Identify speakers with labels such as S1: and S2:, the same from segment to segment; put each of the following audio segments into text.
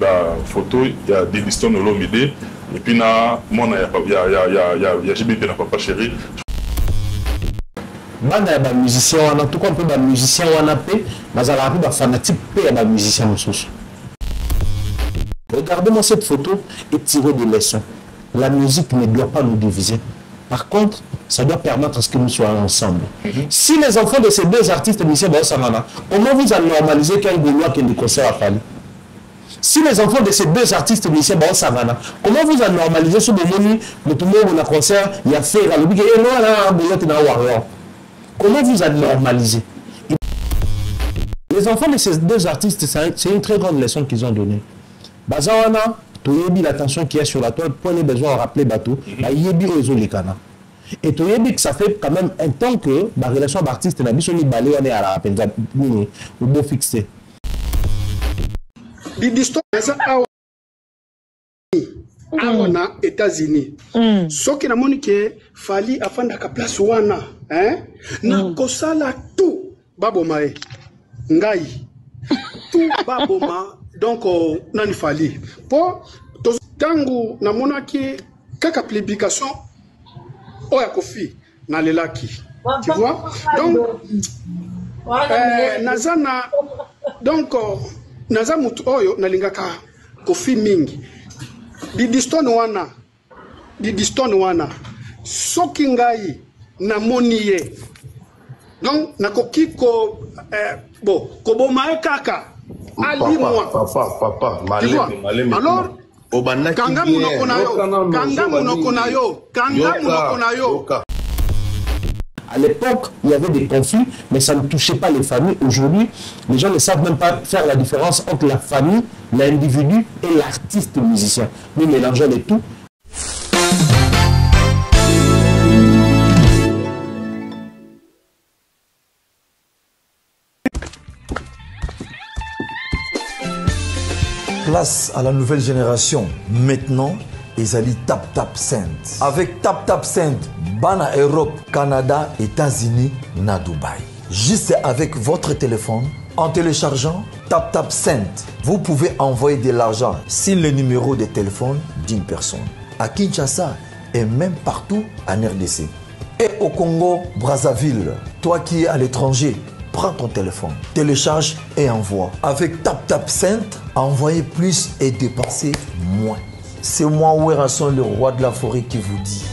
S1: La photo, il y a des listons de l'homme et puis il y a JBP, papa chéri.
S2: Banda ya musicien wana tout comme ba musicien wana pe bazala ba fanatique pe ya ba musicien mosusu. Regardez-moi cette photo et tirez des leçons. La musique ne doit pas nous diviser. Par contre, ça doit permettre à ce que nous soyons ensemble. Si les enfants de ces deux artistes musiciens comment vous allez normaliser qu'un Gaulois qui est de concert à Paris? Si les enfants de ces deux artistes musiciens comment vous allez normaliser ce moment où tout le monde a concert, il y a fait comment vous allez normaliser? Les enfants de ces deux artistes, c'est une très grande leçon qu'ils ont donnée. Bazawana, Toyebi, l'attention qu'il y a sur la toile, prenez besoin de rappeler Bateau, Yebi Ozo Lekana. Et Toyebi, que ça fait quand même un temps que la relation d'artiste n'a pas balé à la peine, ou beau fixé.
S3: Awana États-Unis. Ce qui n'a monique fali afin de la place wana, hein? Na kosala tout babomae, ngai tout baboma donc nani fali. Pour tangu na monaki kaka publication oya kofi na lelaki. Tu vois? Donc nazana donc nazamutu oyo nalingaka kofi mingi. Didiston wana soki ngai na moniye donc nakoki ko bon koboma kaka ali moi
S4: papa malé
S3: alors kanga munoko na yo
S2: À l'époque, il y avait des conflits, mais ça ne touchait pas les familles. Aujourd'hui, les gens ne savent même pas faire la différence entre la famille, l'individu et l'artiste musicien. Nous mélangeons les tout.
S5: Place à la nouvelle génération. Maintenant, ils allaient Tap Saint. Avec Tap Saint, Bana Europe, Canada, États-Unis, na Dubaï. Juste avec votre téléphone, en téléchargeant Tap Saint, vous pouvez envoyer de l'argent sur le numéro de téléphone d'une personne. À Kinshasa et même partout en RDC. Et au Congo, Brazzaville, toi qui es à l'étranger, prends ton téléphone, télécharge et envoie. Avec Tap Saint, envoyez plus et dépensez moins. C'est moi, Ouerasson, le roi de la forêt, qui vous dit.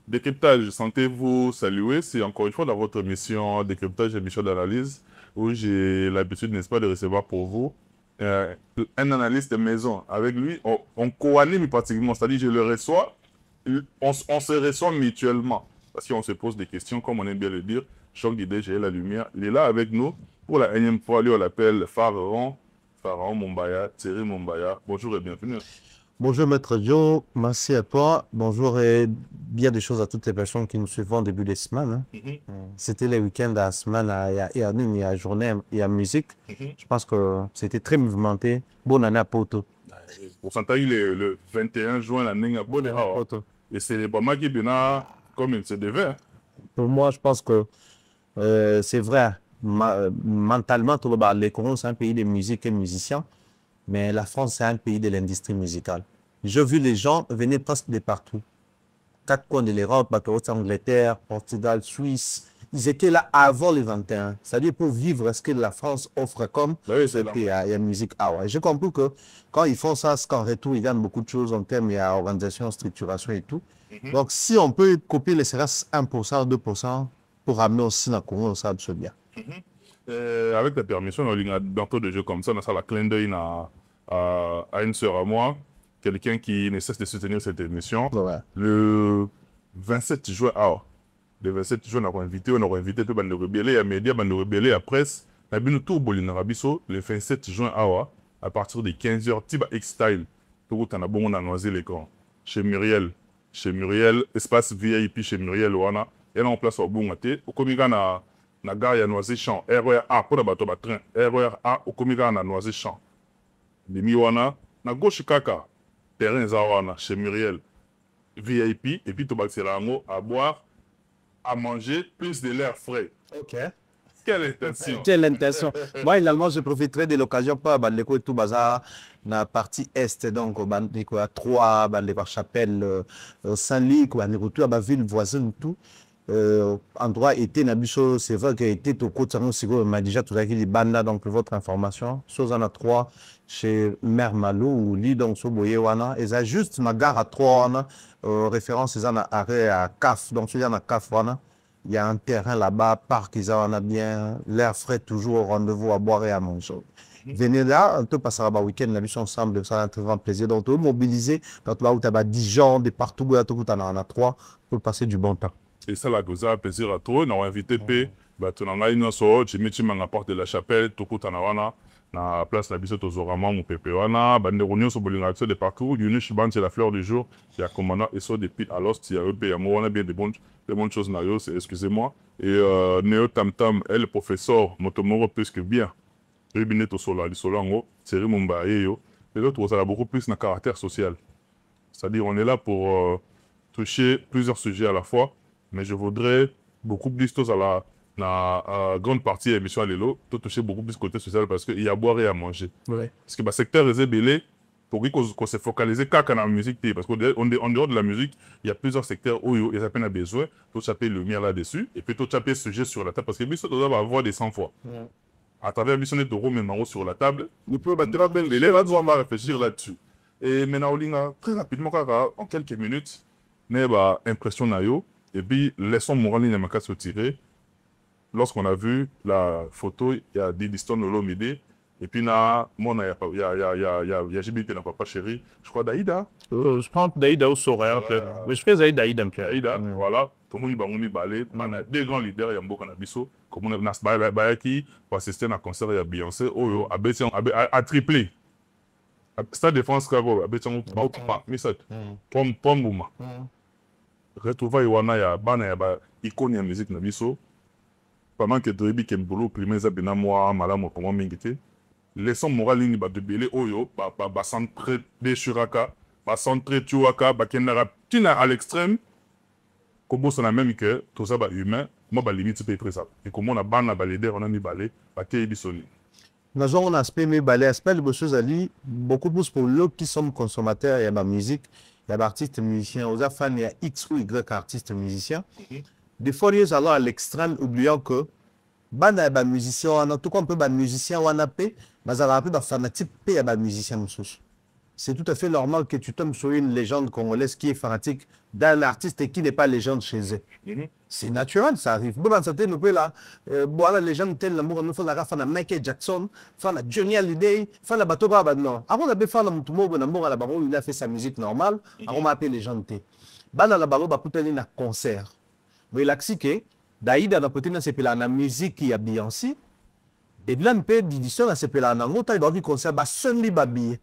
S1: Décryptage, sentez-vous saluer. C'est encore une fois dans votre émission Décryptage, émission d'analyse, où j'ai l'habitude, n'est-ce pas, de recevoir pour vous un analyste de maison. Avec lui, on co-anime pratiquement, c'est-à-dire je le reçois, on se reçoit mutuellement. Parce qu'on se pose des questions, comme on aime bien le dire. Choc d'idées, j'ai la lumière. Il est là avec nous. Pour la énième fois, lui, on l'appelle Pharaon Mombaya, Thierry Mombaya. Bonjour et bienvenue.
S6: Bonjour Maître Joe, merci à toi. Bonjour et bien des choses à toutes les personnes qui nous suivent en début de semaine. C'était les week-ends à la semaine, il y a journée, il y a musique. Je pense que c'était très mouvementé. Bonne année à Poto.
S1: Pour ça, le 21 juin, l'année à Poto. Et c'est les Bama qui viennent comme il se devait.
S6: Pour moi, je pense que c'est vrai. Mentalement, les Corons, c'est un pays de musique et de musiciens. Mais la France, c'est un pays de l'industrie musicale. J'ai vu les gens venir presque de partout. 4 coins de l'Europe, Angleterre, Portugal, Suisse, ils étaient là avant les 21. C'est-à-dire pour vivre ce que la France offre comme.
S1: Oui, c'est
S6: et puis il y a musique. Ah ouais, j'ai compris que quand ils font ça, c'est qu'en retour, ils gagnent beaucoup de choses en termes d'organisation, structuration et tout. Donc si on peut copier les CRS 1%, 2% pour amener aussi dans le Congo, ça va bien.
S1: Avec ta permission, on a bientôt des jeux comme ça, on a ça la clin d'œil à une sœur à moi, quelqu'un qui ne cesse de soutenir cette émission.
S6: Ouais.
S1: Le 27 juin, le 27 juin, on a invité tout le monde de rebelles, les médias, de rebelles, la presse, on a bien tout le 27 juin, à partir de 15h, Tiba X-Style, tout le monde on a noisé l'écran. Chez Muriel, espace VIP chez Muriel, et là on place au bon maté, au comica na gare ya noisé champ, RER A, pour la bateau train, RER A, au comica na noisé champ. Demi wana, na gauche kaka, terrain zawana, chez Muriel, VIP, et puis tout le à boire, à manger, plus de l'air frais.
S6: Ok.
S1: Quelle intention!
S6: Quelle intention! Moi, également, je profiterai de l'occasion pour Bandeko et tout bazar dans la partie est, donc Bandeko à Troyes, Bandeko à Chapelle, Saint-Luc, Bandeko tout à la ville voisine, tout. Endroit été Nabuso, c'est vrai qu'il était au côté de m'a déjà tout à l'heure Banda, donc pour votre information. Chose en a 3 chez Mère Malou ou Li, donc sur Boyewana. Et ça juste ma gare à 3, référence, ils en a arrêt à CAF, donc il y en a CAF, il y a un terrain là-bas, parc, ils en a bien, l'air frais, toujours au rendez-vous à boire et à manger. Venez là, on peut passer un week-end, la mission ensemble, ça va être un grand plaisir. Donc, on peut mobiliser, quand tu vas où tu as 10 gens, de partout, où tu en as 3, pour passer du bon temps.
S1: Et ça, la goza, plaisir à toi. On a invité P. Tu as une sorte, j'ai mis à la porte de la chapelle, tout le monde na place la bisette aux oramas, mon pépé, wana, bande réunion sur Bolingation de partout, Yuni Chiban, c'est la fleur du jour, il y a commandant et ça depuis à l'ost, il y a eux, il y a moi, on a bien des bonnes choses, excusez-moi. Et Néo Tam Tam, elle, le professeur, Motomoro, plus que bien. Ribinet au solar, le solar, c'est Rimumba, et yo. Les autres, ça a beaucoup plus de caractère social. C'est-à-dire, on est là pour toucher plusieurs sujets à la fois, mais je voudrais beaucoup plus à la grande partie de l'émission à l'élo, toucher beaucoup plus côté social parce qu'il y a à boire et à manger.
S6: Ouais.
S1: Parce que le secteur est belé, pour qu'on se focalise qu'à la musique, parce qu'en dehors de la musique, il y a plusieurs secteurs où il y a à peine besoin, tout chaper lumière là-dessus, et puis tout chaper sujet sur la table, parce que l'émission doit avoir des 100 fois. Ouais. À travers l'émission de Toro Mémaro sur la table, nous pouvons battre les élèves, là, on va réfléchir là-dessus. Et maintenant, très rapidement, en quelques minutes, nous avons impression nayo, et puis laissons Morali Namaka se tirer. Lorsqu'on a vu la photo, il y a Didiston Olomide, et puis là, il y a Jibi qui n'a pas chéri, je crois Daïda.
S7: Je pense Daïda au Soraya, mais je fais Daïda.
S1: Daïda, voilà. Tout le monde va balé. On a deux grands leaders, il y a beaucoup de comme on a Nas Bayaki, pour assister à un concert, il y a Beyoncé, a triplé. Stade de France, Kago, Abetian, Pom, retrouver Iwana, il y a Bana, il y a icône de musique na biso. Pendant que Drebi Kembolo, Primeza Benamwa, Malamo, comment mingité. Laissons moral ni ba de belé oyo, ba centre de Shuraka, ba centre Tuaka, ba Kenara, tina à l'extrême. Comme ça n'a même que tout ça ba humain, moi ba limite peut être ça. Et comme on a ban la baléder, on a mis balé, ba Kei Bisoni.
S6: Nous avons un aspect mais balé, aspect de choses à lui, beaucoup plus pour l'autre qui sont consommateurs, il y a ma musique. Il y a des artistes musiciens, aux fans, il y a X ou Y artistes musiciens. Des fois, ils sont à l'extrême, oubliant que les musiciens, en tout cas, on peut les musiciens, on a payé, mais ils ont un fanatique, il y a des musiciens. C'est tout à fait normal que tu tombes sur une légende congolaise qui est fanatique d'un artiste et qui n'est pas légende chez eux. C'est naturel, ça arrive. Bon, dans cette nous là, la légende telle, l'amour, nous faisons la fan de Michael Jackson, fan de Johnny Hallyday, fan de Bateau Baba, non. Avant, on avait fan de Moutoumou, l'amour à la barreau, il a fait sa musique normale. Avant, on m'a appelé légende. Bana la barreau, bah, peut-être un concert. Mais il a que Daïda, n'a peut-être c'est la musique qui a Beyoncé. Et là, on peut d'édition, c'est la nango, il doit y concert, bah, seul babillet.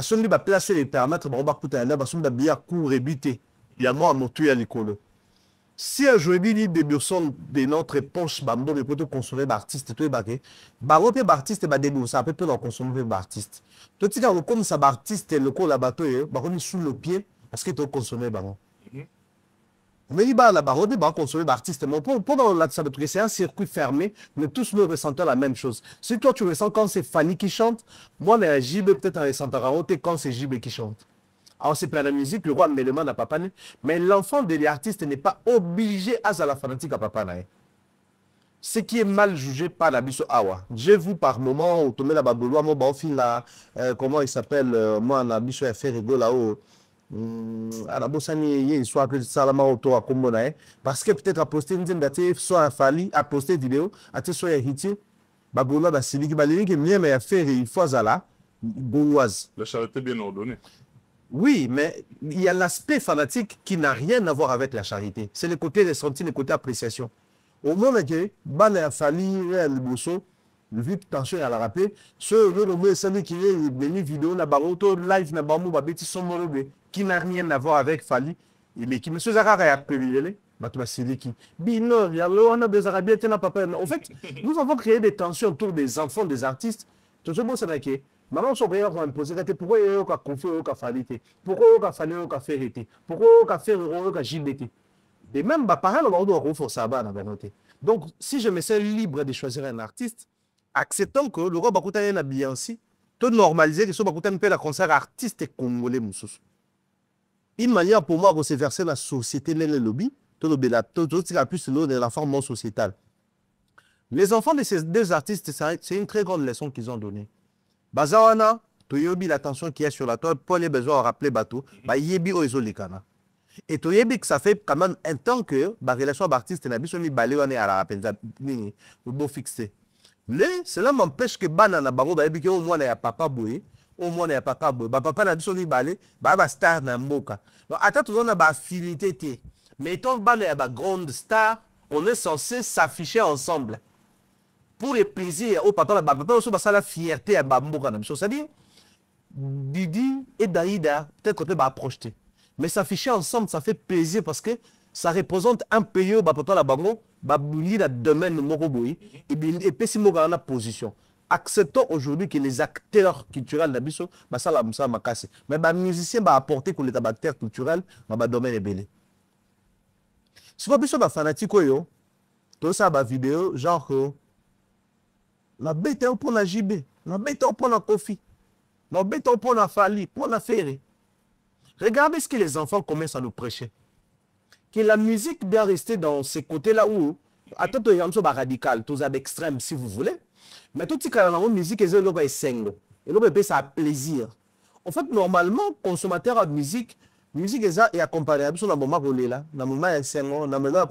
S6: Si on va placer les paramètres, on va coûter un air, on va bien court et buter. Il y a moi à mon tuer à l'école. Si un joueur dit des personnes de notre poche, on peut consommer d'artistes, tout est bagué. On peut artiste, ça peut consommer d'artistes. Tout ce qui est comme ça, artiste, le coup là-bas, on est sous le pied parce qu'il faut consommer. Mais il va consommer d'artistes. C'est un circuit fermé, mais tous nous ressentons la même chose. Si toi tu ressens quand c'est Fanny qui chante, moi, JB peut-être en ressentant quand c'est JB qui chante. Alors, c'est plein de musique, le roi me demande à papa. Mais l'enfant de l'artiste n'est pas obligé à la fanatique à papa. Ce qui est mal jugé par la biso awa. J'ai vu par moment, au tomé la babouloua, mon bonfil là, comment il s'appelle, moi, la biso a fait rigolo là-haut. À la bossani, il y a une histoire que Salama auto à Komona. Parce que peut-être à poster une dizaine soit un fali, à poster vidéo, à te soit un hiti, babouloua, bah, c'est lui qui m'a dit que mais a fait une fois à la gauloise.
S1: La charité bien ordonnée.
S6: Oui, mais il y a l'aspect fanatique qui n'a rien à voir avec la charité. C'est le côté ressenti, le côté appréciation. Au moment que Ban a fallu le bosso, le vite tension à la rappeler, ce le celui qui est venu vidéo na baroto live na bamou babeti son molobe qui n'a rien à voir avec Fali et qui monsieur Zara a appelé Batouba Sidiki. Bino, il y a on a des arabiens tena papa. En fait, nous avons créé des tensions autour des enfants des artistes. Tout ce monde c'est que maman son père va me poser pourquoi il y a confié au Falité, pourquoi il y a fallu au Ferrité, pourquoi il y a fait au JBT. Et même, pareil, on doit renforcer ça. Donc, si je me sens libre de choisir un artiste, acceptons que le roi Bakuta est bien aussi, tout normaliser que ce Bakuta peut la concert artiste congolais. Une manière pour moi de se verser dans la société, le lobby, tout ce plus de la forme sociétale. Les enfants de ces deux artistes, c'est une très grande leçon qu'ils ont donnée. Bazawana, tu yobi l'attention qu'il y a sur la toile, Paul a besoin de rappeler bateau, bah yebi o ezolikana. Et tu sais que ça fait quand même un temps que la relation d'artiste n'a pas balé à la rappel beau fixé. Mais cela m'empêche que banana baro ba au moins il y a papa boy, au moins il y a papa boy. Papa n'a pas balé, ba star na mboka. Donc attends tout on a ba affinité. Mais tant ban il y a ba grande star, on est censé s'afficher ensemble. Pour le plaisir au papa aussi ba ça la fierté à ba mboka na biso. C'est-à-dire Didi et Daïda peut-être qu'on peut ba projeter. Mais s'afficher ensemble, ça fait plaisir parce que ça représente un pays où la bango, la domaine moroboui et puis si on a une position. Acceptons aujourd'hui que les acteurs culturels d'Abisso, ça m'a cassé. Mais les musiciens vont apporter que les acteurs culturels dans le domaine est belé. Si vous avez fanatique, tout ça va vidéo, genre, la bête pour la JB, la bête pour la Kofi, la bête pour la Fali, pour la Ferré. Regardez ce que les enfants commencent à nous prêcher. Que la musique doit rester dans ces côtés-là où, attends, il y a un peu radical, tous avec extrême si vous voulez. Mais tout ce qui est dans la musique, c'est un single. Et là, ça a plaisir. En fait, normalement, consommateur de musique est accompagné. Dans le moment où on est là, dans le moment où on est là,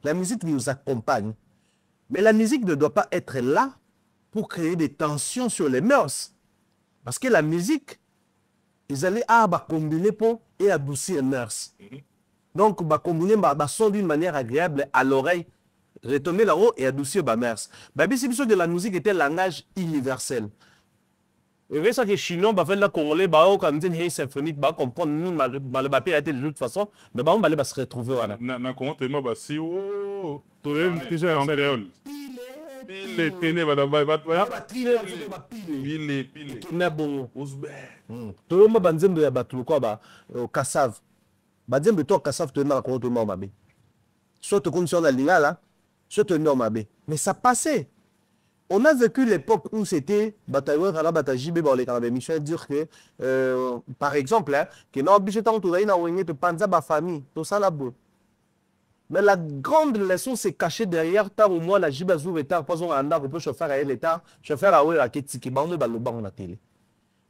S6: la musique nous accompagne. Mais la musique ne doit pas être là pour créer des tensions sur les mœurs. Parce que la musique, ils allaient combiner pour et adoucir les mœurs. Donc, combiner le son d'une manière agréable à l'oreille, retomber là-haut et adoucir les mœurs. Si de la musique était un langage universel.
S7: Et c'est ça que les Chinois, les Congolais, quand ils disent symphonique, ils comprennent, nous, le papier a été de toute façon, mais on va se retrouver.
S1: Na comment tu m'as si oh, tu es un petit en réel. Pile, pile,
S6: tout le monde a dit que Kassav. Badem to Kassav te na ko to mabe. Soit te condition la ligne là, soit te normal. Mais ça passait. On a vécu l'époque où c'était batailleur à la bataille JB dans les Canadiens. Michel dire que par exemple hein, que non obligé tant tout na wengé te panza ba famille, tout ça là beau. Mais la grande leçon c'est caché derrière ta au moins la JB azou état pas on anda peut chauffeur à l'état, chauffeur à la ketiki ba on ba lo ba on la télé.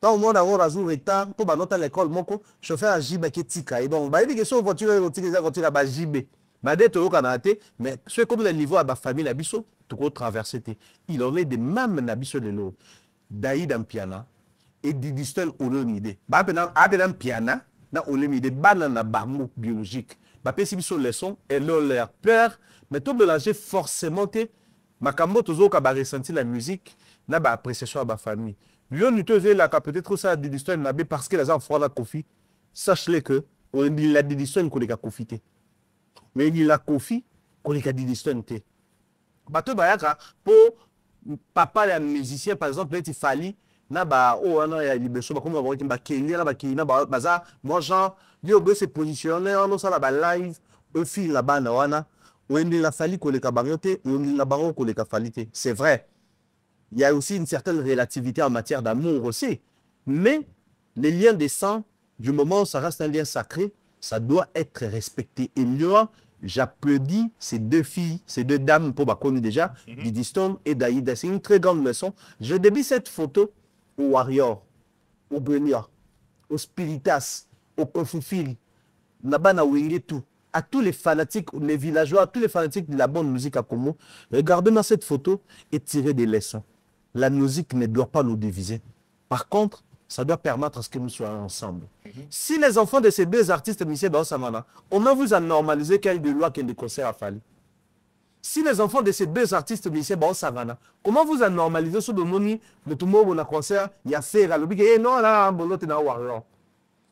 S6: Tant au moins d'avoir azou état pour ba nota l'école moko chauffeur à JB ketika et donc ba que sur voiture utiliser voiture à ba JB. Ba dette au Canada mais ce comme le niveau à ba famille la biso tout traversé. Il en est de même nabiso de l'eau. Daïd en piana et Didistel olomide. Bah pendant un piana na olomide banana bamou biologique. Bah si biso leçon et leur peur mais tout mélanger forcément makambo toujours ka ba ressentir la musique na ba appréciation à ba famille. Lui nous te la peut-être ça Didistel na parce que les enfants la Kofi. Sache-le que on dit la Didistel qu'on les a profité. Mais il a Kofi qu'on les a Didistel té. Bateau bayaka pour papa les musiciens par exemple il fallait na ba oh non ya libeso ba comme ba ki ba keli na ba ki na ba baza moi genre lui au se positionner on ça la ba live au fil la bana wana ou il a fallu que les cabarioté ou il a baron que les cafalité c'est vrai il y a aussi une certaine relativité en matière d'amour aussi mais les liens des sang, du moment où ça reste un lien sacré, ça doit être respecté. Et moi, j'applaudis ces deux filles, ces deux dames, pour Bakomi déjà, Didi Stone et Daïda. C'est une très grande leçon. Je dédie cette photo aux Warriors, aux Brenia, aux Spiritas, aux Kofufil, Nabana tout, à tous les fanatiques, les villageois, à tous les fanatiques de la bonne musique à Congo. Regardez dans cette photo et tirez des leçons. La musique ne doit pas nous diviser. Par contre, ça doit permettre à ce que nous soyons ensemble. Si les enfants de ces deux artistes, M. Baosamana, on vous a normalisé qu'il y a eu des lois qui ont des concerts à Fali. Si les enfants de ces deux artistes, M. Baosamana, comment vous a normalisé ce domoni, le tout le monde a concert, il y a fait, non, là,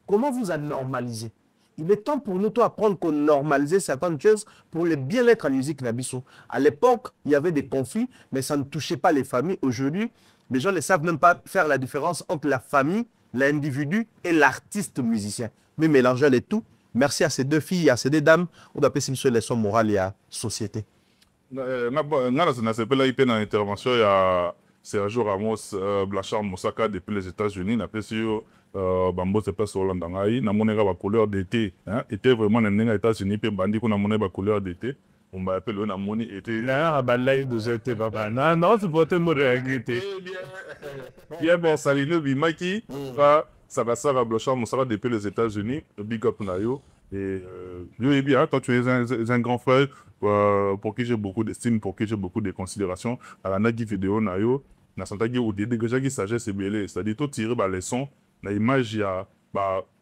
S6: comment vous a normalisé? Il est temps pour nous de apprendre qu'on normalisait certaines choses pour le bien-être en musique Nabiso. À l'époque, il y avait des conflits, mais ça ne touchait pas les familles. Aujourd'hui, les gens ne savent même pas faire la différence entre la famille, l'individu et l'artiste musicien. Mais mélanger les tout. Merci à ces deux filles, à ces deux dames. On doit appeler ça une leçon morale et à la société.
S1: Dans l'intervention, il y a Sergio Ramos, Blanchard Moussaka depuis les États-Unis. On appelle ça Bambo c'est pas Hollande. On a la couleur d'été. Était vraiment dans les États-Unis, puis bandi qu'on a monné la couleur d'été. On va appeler le namoni été.
S7: Là, non, c'est pas tellement réalité.
S1: Bien, bon, Salino Bimaki, ça va ça, Blanchard Moussaka depuis les États-Unis. Big up Nayo. Et lui, bien, toi, tu es un grand frère pour qui j'ai beaucoup d'estime, pour qui j'ai beaucoup de considération. À la nagi vidéo, Nayo, na santagi ou des déjà qui sagesse belé. C'est-à-dire, tout tirer les leçons, la image, il y a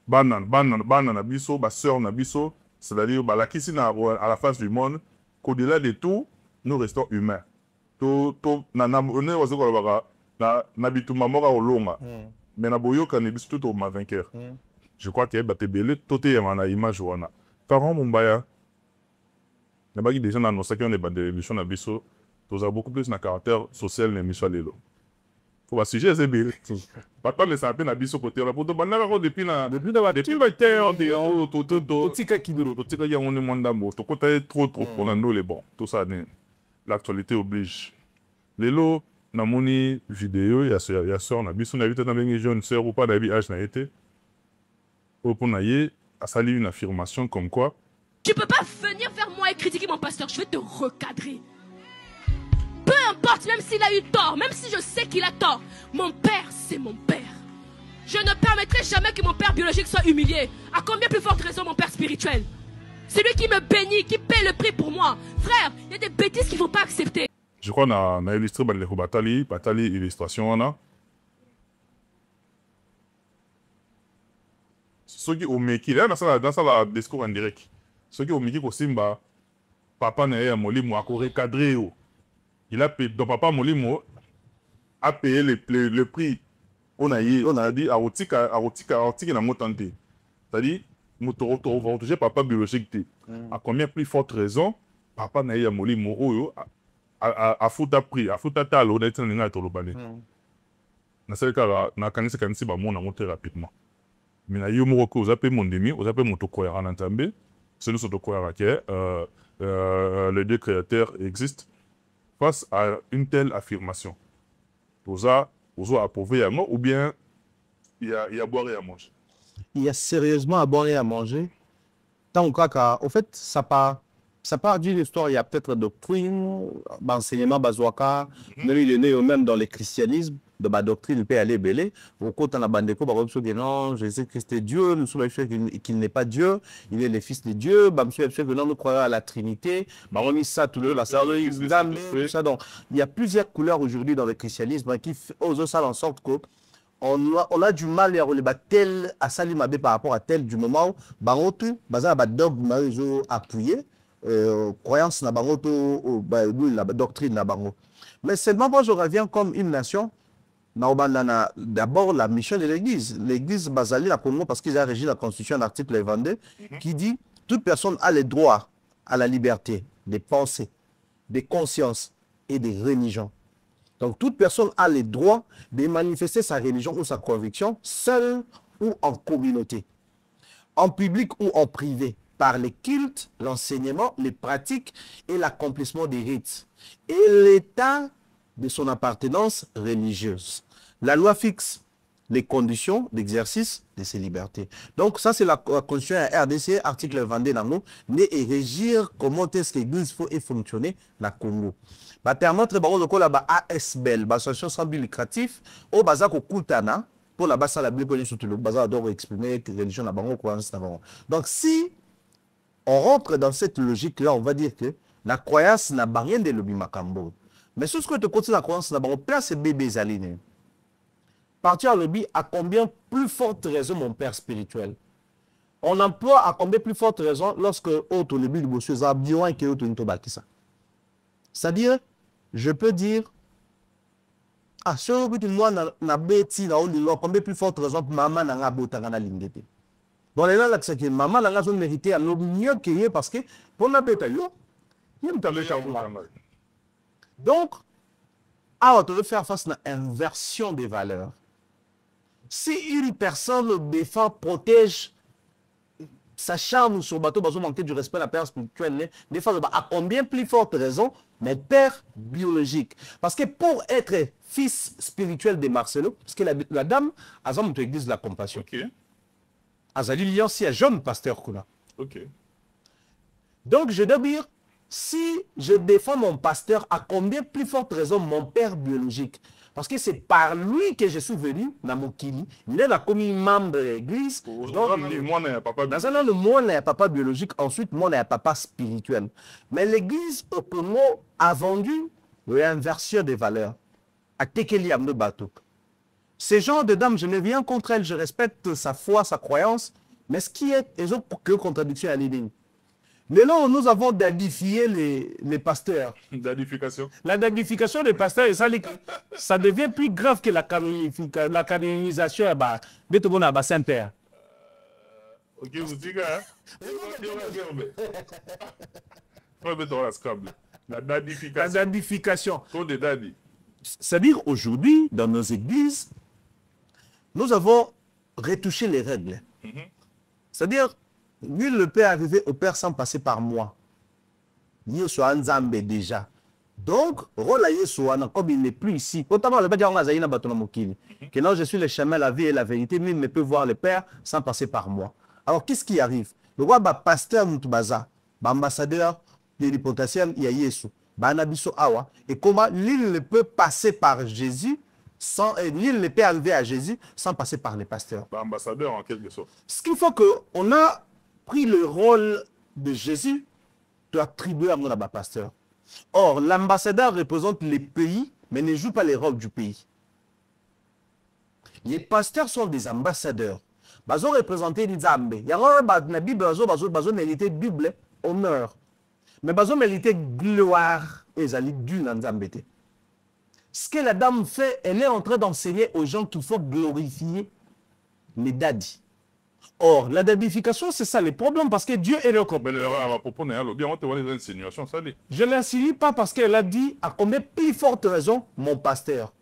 S1: banan, abisso, sœur, nabisso. C'est-à-dire, la qui à la face du monde, qu'au-delà de tout, nous restons humains. Tout, mais na boyo kan ebis tout au vainqueur. Je crois que bah belé tout est en image wana. Parents Mumbaya. Na bagi déjà na nosa qui on est ba de émission na biso, tous a beaucoup plus na caractère social na émission lelo. Faut ba sujet c'est belé. Pas pas les saper na biso côté là pour te banana ko depuis la depuis ba terre de tout tika kiduro tout tika ya on est monde d'amour. To côté trop pour nous les bon. Tout ça l'actualité oblige. Lelo na moni vidéo ya sœur na biso na vite na bengi jeune sœur ou pas na bi âge na été pour naie a sali une affirmation comme quoi
S8: tu peux pas venir vers moi et critiquer mon pasteur, je vais te recadrer. Peu importe, même s'il a eu tort, même si je sais qu'il a tort, mon père c'est mon père. Je ne permettrai jamais que mon père biologique soit humilié. À combien plus forte raison mon père spirituel? C'est lui qui me bénit, qui paie le prix pour moi. Frère, il y a des bêtises qu'il ne faut pas accepter.
S1: Je crois qu'on a illustré le Batali illustration. Ceux qui ont mis dans ça discours en direct. Ceux qui ont mis Simba, papa n'a Molimo a recadré. Il a payé, donc papa Molimo a payé le prix. On a dit à Otika n'a pas tenté. C'est-à-dire, nous protéger papa biologique. À combien plus forte raison, papa n'a Molimo a foutu prix, a foutu tal, on a été dans le balai. Dans ce cas, on a canisi ba mon monter rapidement. Mais na yo moko vous appelez mon demi, vous appelez mon tokoya en entambé. C'est nous tokoya que les deux créateurs existent face à une telle affirmation. Vous a approuvé à moi ou bien il y a à boire et à manger.
S6: Il y a sérieusement à boire et à manger. Tant qu'au fait, ça part d'une histoire, il y a peut-être doctrine, enseignement bazouaka, mais il est né même dans le christianisme, de ma doctrine, il peut aller belé. Au côté de la bande de coups, par exemple, non, Jésus-Christ est Dieu, nous sommes qu'il n'est pas Dieu, il est le Fils de Dieu, nous croyons à la Trinité, remis ça tout le la ça. Donc, il y a plusieurs couleurs aujourd'hui dans le christianisme qui osent ça en sorte que on a du mal à tel à Salimabé par rapport à tel du moment où barotu baza ba dogme appuyé croyance na bango la doctrine na bango. Mais seulement moi je reviens comme une nation. D'abord la mission de l'église. L'église basali la Congo parce qu'ils ont régi la constitution l'article 22 qui dit toute personne a le droit à la liberté de pensée, de conscience et de religion. Donc toute personne a le droit de manifester sa religion ou sa conviction seule ou en communauté, en public ou en privé, par les cultes, l'enseignement, les pratiques et l'accomplissement des rites et l'état de son appartenance religieuse. La loi fixe les conditions d'exercice de ces libertés. Donc, ça, c'est la constitution RDC, article 22 nango, et régir comment est-ce que l'Église faut fonctionner dans le Congo. Va permettre de ASBL, l'association sans but lucratif, au bazar Koutana, pour la base à la Bible, surtout le bazar d'or exprimer que religion n'a pas croyance. Donc, si on rentre dans cette logique-là, on va dire que la croyance n'a rien de l'obi makambo. Mais ce que tu continues la croyance, n'a pas place et bébés aligné. Partir à lobby, à combien plus forte raison mon père spirituel? On emploie à combien plus forte raison lorsque autre lobby le monsieur Zabion et que autre ne pas ça. C'est-à-dire, je peux dire, ah, si on veut moi na bêti na on combien plus forte raison pour maman n'a pas bota na lingete. Bon les là c'est que maman n'a pas mérité à l'homme mieux que parce que pour la bêta yo, il me t'avait changé. Donc, on doit faire face à une inversion des valeurs. Si une personne le défend, protège sa charme sur le bateau, parce manquer du respect à la père spirituelle, des fois, à combien plus forte raison, mais père biologique. Parce que pour être fils spirituel de Marcelo, parce que la dame, a une église de la compassion.
S1: Ok.
S6: Azali Lyon, si un jeune pasteur.
S1: Ok.
S6: Donc, je dois dire, si je défends mon pasteur, à combien plus forte raison mon père biologique? Parce que c'est par lui que je suis venu dans mon kili. Il est comme membre de l'église. Donc,
S1: moi, n'a papa
S6: dans un an, le moi n'a papa biologique. Ensuite, moi n'a papa spirituel. Mais l'église, au premier, a vendu l'inversion des valeurs. À Tekeli Amno Batok. Ces gens de dames, je ne viens contre elle. Je respecte sa foi, sa croyance. Mais ce qui est, ils ont que contradiction à l'idée. Mais là, nous avons dadifié les pasteurs.
S1: Dadification.
S7: La dadification des pasteurs, ça devient plus grave que la canonisation de Saint-Père.
S1: Ok, vous dites, hein? La dadification.
S7: La dadification.
S6: C'est-à-dire, aujourd'hui, dans nos églises, nous avons retouché les règles. C'est-à-dire, nul ne peut arriver au Père sans passer par moi. Ni soit Nzambe déjà. Donc, relayer soit comme il n'est plus ici. Notamment, le Badian Nazaïna Batonomokili. Que non, je suis le chemin, la vie et la vérité, mais il ne peut voir le Père sans passer par moi. Alors, qu'est-ce qui arrive? Le roi, pasteur Moutubaza, ambassadeur plénipotentiaire, il y a Yesu, Banabiso Awa. Et comment l'île ne peut passer par Jésus, l'île ne peut arriver à Jésus sans passer par les pasteurs.
S1: Ambassadeur en quelque sorte.
S6: Ce qu'il faut qu'on a pris le rôle de Jésus de attribuer à mon pasteur. Or, l'ambassadeur représente les pays, mais ne joue pas les rôles du pays. Les pasteurs sont des ambassadeurs. Ils ont représenté les Zambé. Il y a la Bible, ils ont mérité Bible, honneur. Mais ils ont mérité gloire et ils ont dû dans Zambé. Ce que la dame fait, elle est en train d'enseigner aux gens qu'il faut glorifier les dadis. Or, la dadification, c'est ça le problème, parce que Dieu est le corps.
S1: Mais à propos, on te voit les insinuations, ça dit.
S6: Je ne l'insinue pas parce qu'elle a dit, à combien plus forte raison, mon pasteur.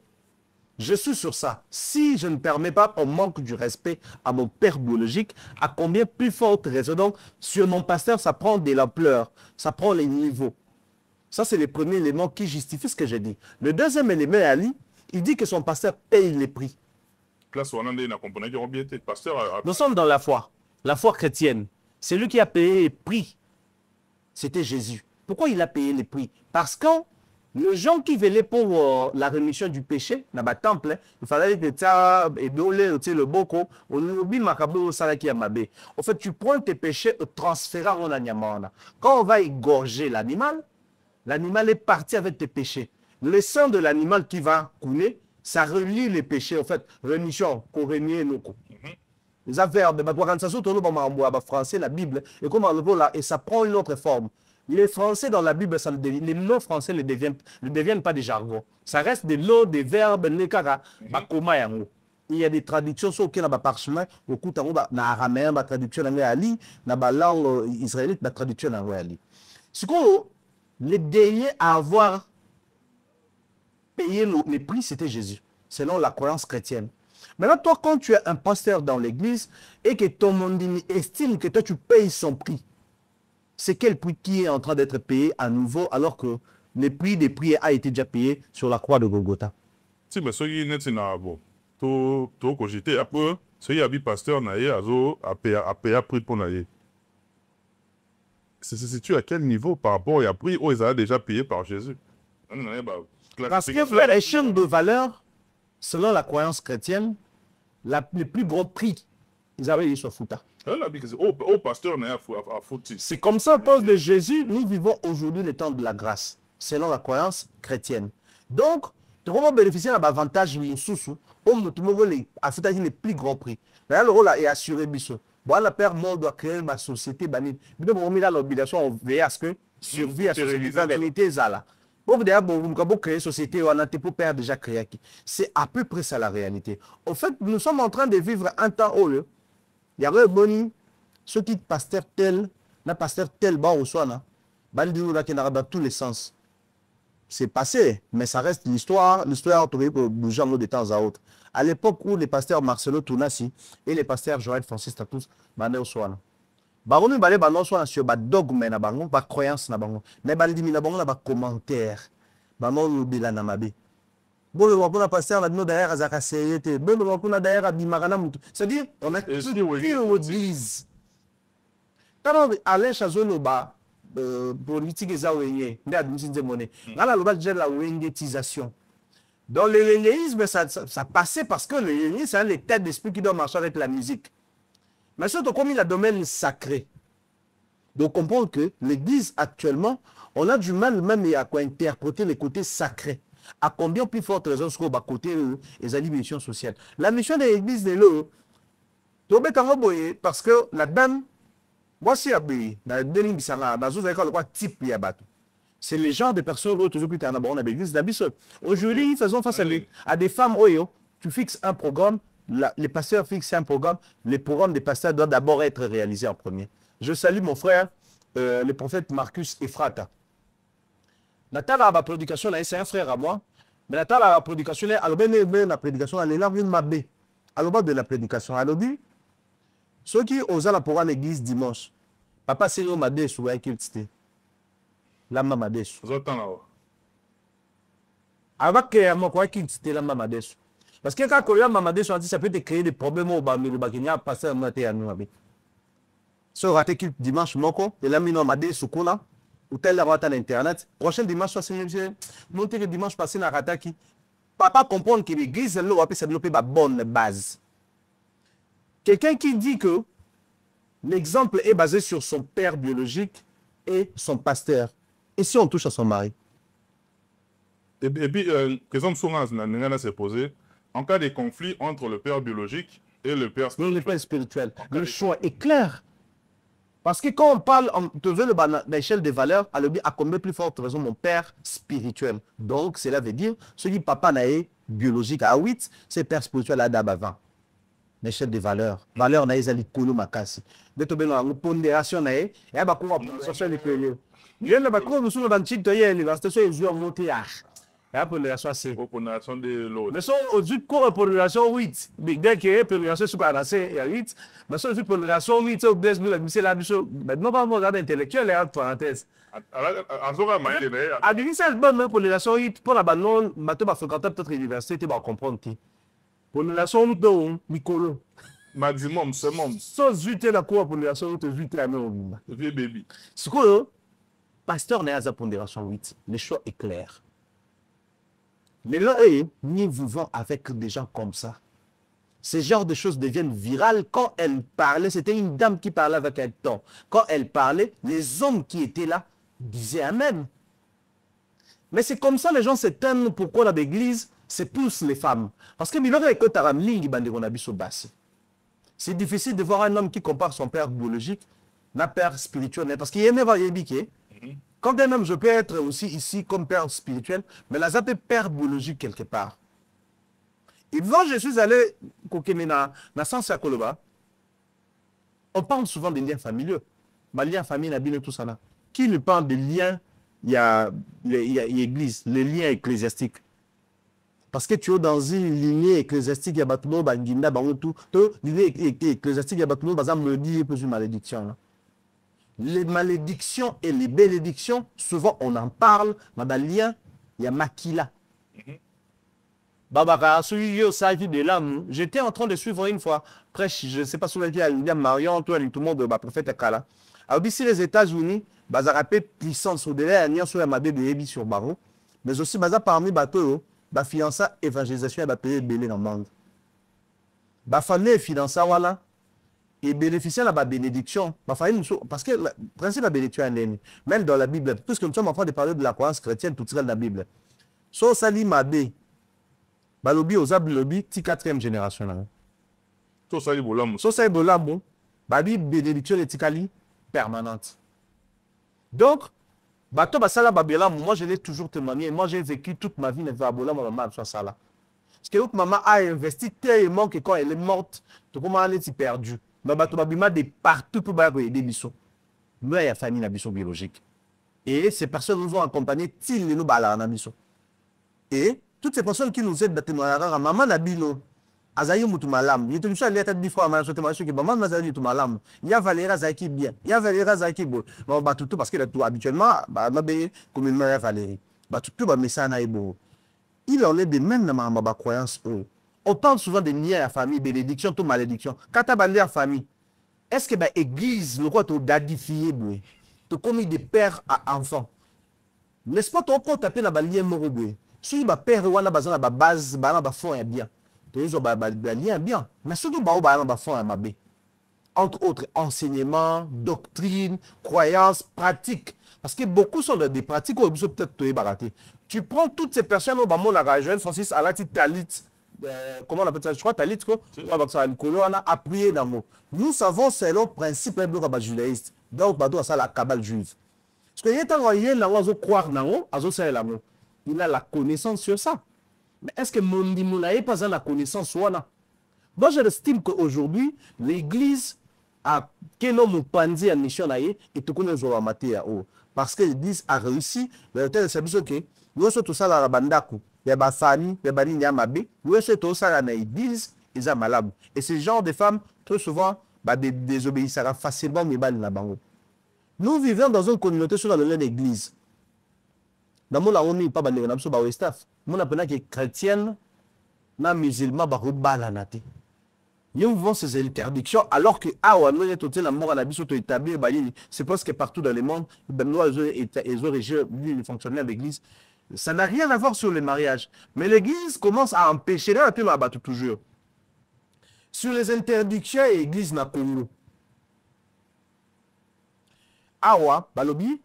S6: Je suis sur ça. Si je ne permets pas qu'on manque du respect à mon père biologique, à combien plus forte raison. Donc, sur mon pasteur, ça prend de l'ampleur, ça prend les niveaux. Ça, c'est le premier élément qui justifie ce que j'ai dit. Le deuxième élément, Ali, il dit que son pasteur paye les prix. Nous sommes dans la foi chrétienne. C'est lui qui a payé les prix. C'était Jésus. Pourquoi il a payé les prix? Parce que les gens qui venaient pour la rémission du péché, dans le temple, il fallait que le boko, en fait, tu prends tes péchés et transfères en anyamana. Quand on va égorger l'animal, l'animal est parti avec tes péchés. Le sang de l'animal qui va couler, ça relie les péchés, en fait, rémission, corémie, noko. Les verbes, français, la Bible, et comme et ça prend une autre forme. Les français dans la Bible, les mots français ne deviennent pas des jargons. Ça reste des lots, des verbes, il y a des traductions sur lesquelles on a parchemin, beaucoup de araméen, la traduction en ali, la langue israélite, la traduction en ali. Ce qu'on les derniers à avoir payé les prix, c'était Jésus, selon la croyance chrétienne. Maintenant, toi, quand tu es un pasteur dans l'église et que ton monde estime que toi, tu payes son prix, c'est quel prix qui est en train d'être payé à nouveau alors que le prix des prix a été déjà payé sur la croix de Golgotha?
S1: Si, mais ce qui est bon. to cogiter après ce y a pasteur naïe azo a payé prix pour naïe. C'est situé à quel niveau par rapport à prix où ils avaient déjà payé par Jésus?
S7: Parce que frère, les chaînes de valeur, selon la croyance chrétienne, le plus gros prix, ils avaient eu sur Fouta. C'est comme ça, à cause de Jésus, nous vivons aujourd'hui le temps de la grâce, selon la croyance chrétienne. Donc, tu vas bénéficier de l'avantage de sous les plus gros prix. Là, le rôle est assuré. Bon, la père monde doit créer ma société. Mais on a l'obligation de veiller à ce que survie à ce que là. Bon, d'ailleurs, vous créer une société, on a pour père déjà créé. C'est à peu près ça la réalité. En fait, nous sommes en train de vivre un temps où il y a un ceux qui pasteur tel, n'a pasteur tel, bah, au soir, dans tous les sens. C'est passé, mais ça reste l'histoire. L'histoire peut bouger de temps à autre. À l'époque où les pasteurs Marcelo Tounassi et les pasteurs Joël Francis Tatous, ils au soir. Baron balé banon soit sur ba dogme na bango ba croyance na bango na baldi na bango na ba commentaire banon bila na mabe bon le wapona pasteur la no derrière azaka seriété bon le wapona derrière abimagana mutu c'est-à-dire on a tout l'église quand Alain Chazolo ba politique za wenye nda admisi monnaie ngala lo ba déjà la wengetisation. Dans le lénéisme ça passait parce que le lénéisme c'est un état d'esprit qui doit marcher avec la musique. Mais surtout, comme il a un domaine sacré, donc on comprend que l'Église actuellement, on a du mal même à interpréter les côtés sacrés. À combien plus forte raison sur le côté des missions sociales. La mission de l'Église est là. Parce que la dame, voici type c'est les genres de personnes qui toujours plus tard dans l'Église. Aujourd'hui, faisons face à des femmes, tu fixes un programme. Les pasteurs fixent un programme. Les programmes des pasteurs doivent d'abord être réalisés en premier. Je salue mon frère, le prophète Marcus Ephrata. Natala a ma prédication, c'est un frère à moi. Mais Natala a ma prédication, alors la prédication, elle est là, une mabé. À l'objet de la prédication, alors dit, ceux qui osent la pour l'église dimanche, papa c'est le madé sur la culture. La mamadé. Avec que mon quoi culture la mamadé. Parce que quand Korea Mamadé sont dit, ça peut te créer des problèmes au Bamilou Bakinia, passer un matin à nous. Si on rate dimanche, moko, et là, mino Madé, Soukouna, ou tel la rate à l'internet, prochain dimanche, soit c'est monter le dimanche passé dans Rataki. Papa comprendre que l'église, elle va développer une bonne base. Quelqu'un qui dit que l'exemple est basé sur son père biologique et son pasteur. Et si on touche à son mari?
S1: Et puis, question de sourance, n'a s'est posée. En cas de conflit entre le père biologique et le père
S7: spirituel, le choix est clair. Parce que quand on parle de l'échelle des valeurs, à combien plus forte raison mon père spirituel. Donc, cela veut dire, ce qui papa n'a biologique à 8, c'est père spirituel à d'ab à 20. L'échelle des valeurs. Valeurs n'a pas kolo makasi. De to beno une pondération n'a et ba ko pondération les périodes. Il y a ba ko musu ba nchito ye l'université so ezu monter ah. La pondération c'est
S1: pondération de l'eau.
S7: Mais sont au-dessus de pondération 8. Mais dès que la pondération sur balancé il y a 8, mais sont au-dessus de pondération 8 au blesse nous la mission là biso. Maintenant pas regarder intellectuel et entre parenthèses. À dire ça bonne pondération 8 pour la banon bateau ba fréquenter peut-être l'université tu vas comprendre qui. Pondération nous don micolo.
S1: Maximum seulement.
S7: Sans 8 la quoi pondération 8 la même.
S1: Vieux baby.
S7: Ce que pasteur n'a pas pondération 8. Le choix est clair. Mais là, nous vivons avec des gens comme ça. Ces genres de choses deviennent virales. Quand elle parlait, c'était une dame qui parlait avec un ton. Quand elle parlait, les hommes qui étaient là disaient Amen. Mais c'est comme ça, les gens s'éteignent. Pourquoi dans l'église, c'est plus les femmes. Parce que c'est difficile de voir un homme qui compare son père biologique à un père spirituel. Parce qu'il y a même quand même, je peux être aussi ici comme père spirituel, mais là, ça peut père biologique quelque part. Et quand je suis allé dans sens à Koloba, on parle souvent des liens familiaux. Les liens familiaux, tout ça là. Qui nous parle des liens, il y a l'église, les liens ecclésiastiques. Parce que tu es dans une lignée ecclésiastique, il y a tout le monde, lignée ecclésiastique, il y a tout le monde, me dit une malédiction. Les malédictions et les bénédictions, souvent on en parle, dans le lien, il y a Makila. Babaka, celui yo savi de l'âme. J'étais en train de suivre une fois, prêche, je ne sais pas si vous avez dit à Lydia Marion, tout le monde de ma prophète Kala. Alors, ici, les États-Unis, baza rappé puissance au délai, à sur ma bébé sur Baro, mais aussi baza parmi bateau, ba fiança évangélisation et ba payer belé dans le monde. Ba fallait financer voilà et bénéficier de la bénédiction. Ba fallait parce que le principe de la bénédiction est même dans la Bible, puisque nous sommes en train de parler de la croyance chrétienne, tout ça dans la Bible. So sali mabé. Balobi ozab lobi ti 4e génération là.
S1: So sali bolam.
S7: So sali bolam. Babi bénédiction etikali permanente. Donc bato basala babela, moi je l'ai toujours témoigné, moi j'ai vécu toute ma vie dans bolam maman soit ça là. Parce que maman a investi tellement que quand elle est morte, tout comment elle est perdu. Mais bato babima de partout pour ba aider biso. Mais il y a famille na biso biologique. Et ces personnes nous ont accompagnés til nous bala na biso. Et toutes ces personnes qui nous aident dans témoignage, maman Nabilo, Azaï Moutumalam, il te dit à l'état de fois, maman témoignage que maman Nazaï Moutumalam, il y a Valéra Zaki bien, il y a Valéra Zaki beau. Bon, bah tout parce que tout habituellement, bah ma belle comme une mère Valérie, bah tout bah mais ça n'a beau. Il en est de même dans ma croyance. On parle souvent de liens à la famille, bénédiction, tout malédiction. Quand tu as la famille, est-ce que bah église, le quoi tu dadifié, tu commis de père à enfant, n'est-ce pas ton compte taper dans la lien morobé? Si ma père wana bazana ba base ba fond est bien. Toujours ba lien bien. Mais surtout ba fond est mabé. Entre autres enseignements, doctrine, croyances, pratiques. Parce que beaucoup sont des pratiques où ils peut-être te barater. Tu prends toutes ces personnes au bamon la Joël Francis Alati Talit. Comment on appelle ça? Je crois Talit quoi. On a appuyé dans mot. Nous savons c'est le principe de judaïste. Donc ba do ça la cabale juive. Parce que y a un rien là où croire dans azo c'est l'amour. Il a la connaissance sur ça. Mais est-ce que Mondi Moulaye pas la connaissance sur ça? Moi, j'estime qu'aujourd'hui, l'Église a Keno Mupandi en mission et tout connaît sur la matière. Parce que l'Église a réussi, le tel service que nous sommes tout ça la bandaku, les bafani, les bani nyamabe, nous sommes tout ça la l'Église, ils sont malades. Et ce genre de femmes, très souvent, désobéissent facilement, mais la bango. Nous vivons dans une communauté sur l'Église. Dans mon on n'est pas bandé, on a besoin de staff. Mon appelle que chrétienne, na musulman, ba rubala nate. Ils vont ces interdictions alors que ah ouais, nous est la mort à la biso to établir, c'est parce que partout dans le monde, ben nous ils ont régé les fonctionnaires de l'église. Ça n'a rien à voir sur le mariage. Mais l'église commence à empêcher là puis abattre toujours. Sur les interdictions, l'église n'a Congo. Ah ouais, balobi.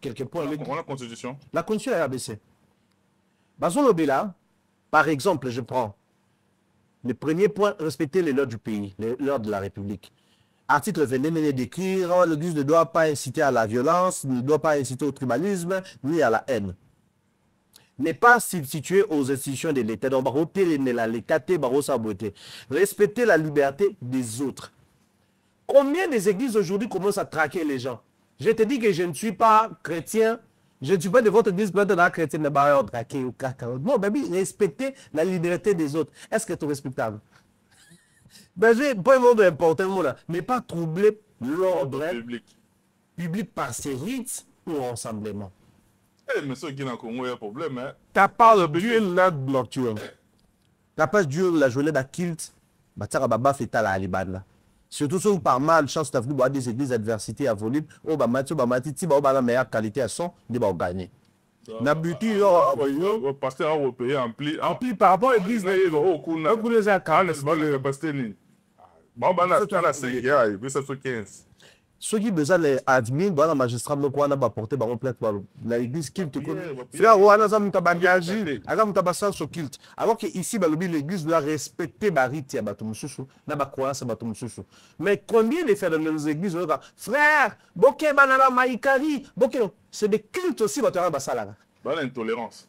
S7: Quelque point,
S1: la Constitution.
S7: La Constitution est abaissée. Par exemple, je prends le premier point, respecter les lois du pays, les lois de la République. Article 22 venait d'écrire, l'Église ne doit pas inciter à la violence, ne doit pas inciter au tribalisme, ni à la haine. N'est pas substitué aux institutions de l'État. Donc, respecter la liberté des autres. Combien des églises aujourd'hui commencent à traquer les gens? Je te dis que je ne suis pas chrétien, je ne suis pas de votre église, peut-être dans la chrétienne, non, baby, respecter la liberté des autres. Est-ce que c'est respectable? Ben, j'ai pas un mot important, mais pas troubler l'ordre public par ses rites ou rassemblements.
S1: Eh, mais ceux qui n'ont pas de problème, hein.
S7: T'as pas de Dieu là, bloqué. T'as pas Dieu la journée d'Akilt, bah, t'as baba fait à la Liban là. Surtout si par mal chance d'avoir voir des églises adversité à volume, on va mettre la meilleure qualité à son, on va gagner. N'habitude,
S1: pasteur européen ampli
S7: par rapport à l'église, ceux qui besoin les admin dans la magistrat me quoi n'a pas porté par plainte par l'église kilt frère wana za mutabangaji aga mutabasa so kilt alors que ici l'église doit respecter bariti ya bato mususu na ba croyance bato mususu. Mais combien de frères dans nos églises frère boké banana maikari boké c'est des cultes aussi bato ba salaka
S1: l'intolérance.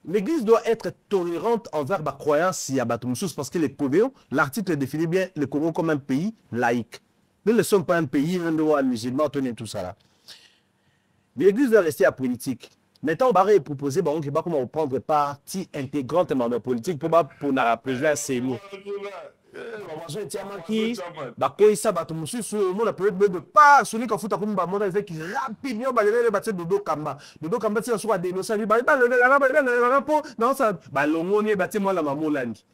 S7: L'église doit être tolérante envers la croyance ya bato mususu parce que les Congo, l'article définit bien le Congo comme un pays laïque. Nous ne sommes pas un pays, un droit musulman, tout ça là. L'église doit rester à politique. Maintenant, on va proposer, on ne sait pas comment prendre partie intégrante dans la politique pour nous rappeler ces mots. babazo etiamaki bakoyisa bato mosusu omona période pas soni kafuta komi bamona ezaki rapide nyo balelele batie dodo kamba ntina soki adenosali balelelanga mpo naosa balongoni batie mwana mamolandi.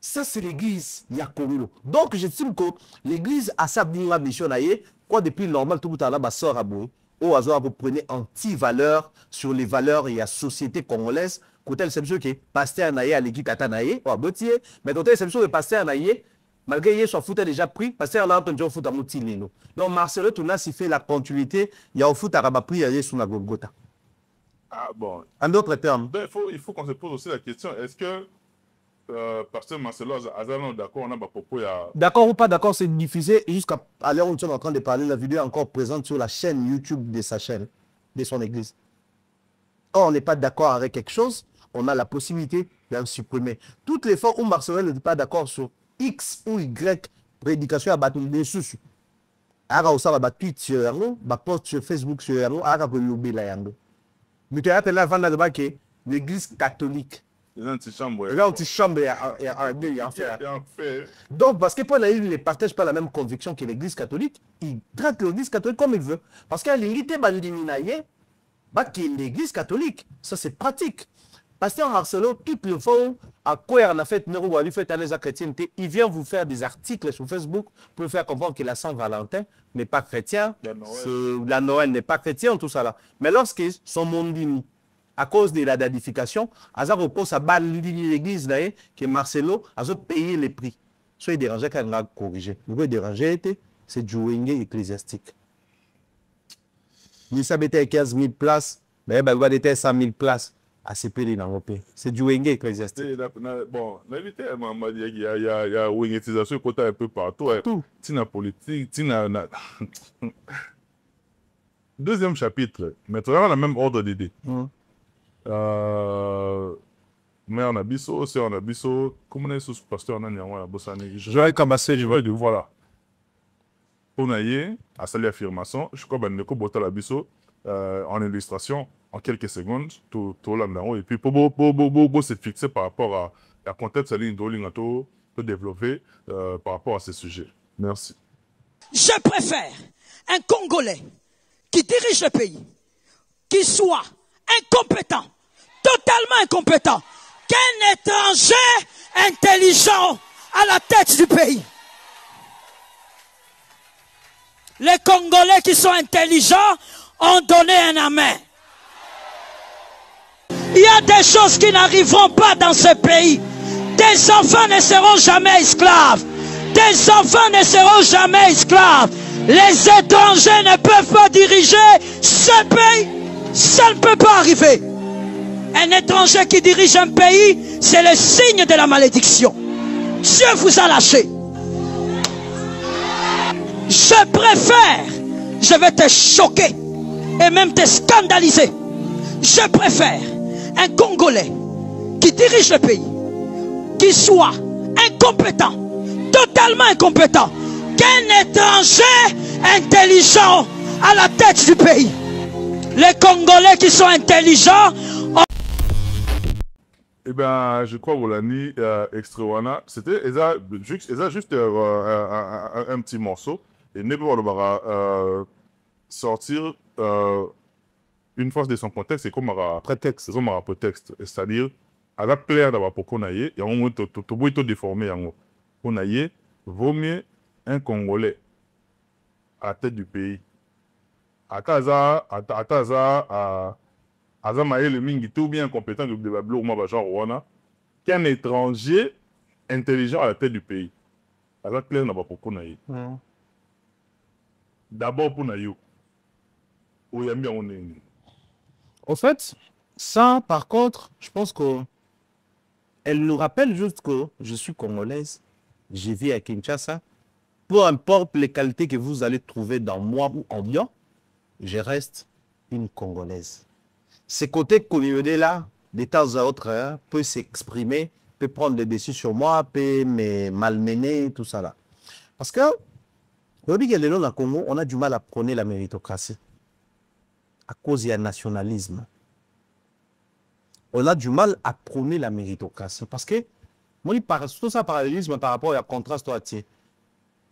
S7: Ça, c'est l'église Yakongo. Donc, j'estime que l'église a sa mission. Quoi, depuis normal, tout le temps, là, sort à bout. Au hasard, vous prenez anti-valeurs sur les valeurs et la société congolaise. Côté c'est sûr que pasteur naïe à l'église Katanaïe, ou à Botier, mais côté c'est sûr que pasteur naïe, malgré qu'il soit foutu déjà pris, pasteur là, on fout à Moutilino. Donc, Marcelo, tout là, s'il fait la continuité, il y a au foot à Rabapri, il y a sur la Golgotha.
S1: Ah bon.
S7: En d'autres termes.
S1: Ben, il faut qu'on se pose aussi la question, est-ce que pasteur Marcelo Azano, d'accord, on a propos, il y a...
S7: D'accord ou pas d'accord, c'est diffusé jusqu'à l'heure où nous sommes en train de parler. La vidéo est encore présente sur la chaîne YouTube de sa chaîne, de son église. Or, on n'est pas d'accord avec quelque chose, on a la possibilité de le supprimer. Toutes les fois où Marcelo n'est pas d'accord sur X ou Y prédication à battre des sous. Alors, ça va battre tweet sur Yango, post sur Facebook sur Yango, alors on va l'oublier là Yango. Mais tu as là avant de l'église catholique.
S1: Il y a une petite chambre.
S7: Il y a une petite chambre Donc, parce que Paul ne partage pas la même conviction que l'église catholique, il traite l'église catholique comme il veut. Parce qu'à l'unité, l'église catholique, ça c'est pratique. Pasteur Marcelo, toutes les fois, à quoi on a fait, il vient vous faire des articles sur Facebook pour faire comprendre que la Saint-Valentin n'est pas chrétien, la Noël n'est pas chrétien, tout ça là. Mais lorsque son monde à cause de la dadification, Azar repose à balle l'église que Marcelo a payé les prix. Soit il dérangeait quand il a corrigé. Le vrai dérangé, c'est du wing ecclésiastique. Il s'habitait 15 000 places, mais il était 100 000 places à se payer dans le pays. C'est du wing ecclésiastique.
S1: Bon, il y a wingisation côté un peu partout. Tina politique, Tina. Deuxième chapitre, maintenant, on a le même ordre d'idée. Mais on a biso, c'est on a biso. Comment on est sous pasteur on a niawa bossani. Je vais commencer, je vais dire voilà. On a eu à saluer affirmation. Je crois que Neko bota la biso en illustration en quelques secondes tout l'endroit et puis pour se fixer par rapport à la contexte ligne d'Olingato peut développer par rapport à ces sujets. Merci.
S9: Je préfère un Congolais qui dirige le pays, qui soit incompétent, totalement incompétent, qu'un étranger intelligent à la tête du pays. Les Congolais qui sont intelligents ont donné un amen. Il y a des choses qui n'arriveront pas dans ce pays. Des enfants ne seront jamais esclaves. Des enfants ne seront jamais esclaves. Les étrangers ne peuvent pas diriger ce pays. Ça ne peut pas arriver. Un étranger qui dirige un pays, c'est le signe de la malédiction. Dieu vous a lâché. Je préfère, je vais te choquer et même te scandaliser. Je préfère un Congolais qui dirige le pays, qui soit incompétent, totalement incompétent, qu'un étranger intelligent à la tête du pays. Les Congolais qui sont intelligents ont...
S1: Eh bien, je crois, Volani, Extrawana, c'était juste un petit morceau. Et Nebo sortir une fois de son contexte, c'est comme un prétexte. C'est comme un prétexte. C'est-à-dire, à la plaire d'avoir pour qu'on aille, il y a un moment tout déformé. Qu'on aille, vaut mieux un Congolais à la tête du pays. À Taza, le mingi tout bien compétent de Bablo ou Mabajan Rwanda, qu'un étranger intelligent à la tête du pays. À la claire n'a pas pour qu'on aille. D'abord pour Nayo.
S7: Au fait, ça, par contre, je pense qu'elle nous rappelle juste que je suis congolaise, je vis à Kinshasa. Peu importe les qualités que vous allez trouver dans moi ou en bien, je reste une Congolaise. Ce côté communauté-là, de temps à autre, hein, peut s'exprimer, peut prendre le dessus sur moi, peut me malmener, tout ça là. Parce que, au Congo, on a du mal à prôner la méritocratie. À cause du nationalisme. On a du mal à prôner la méritocratie. Parce que Moi, tout ça parallélisme par rapport à contraste à tiers.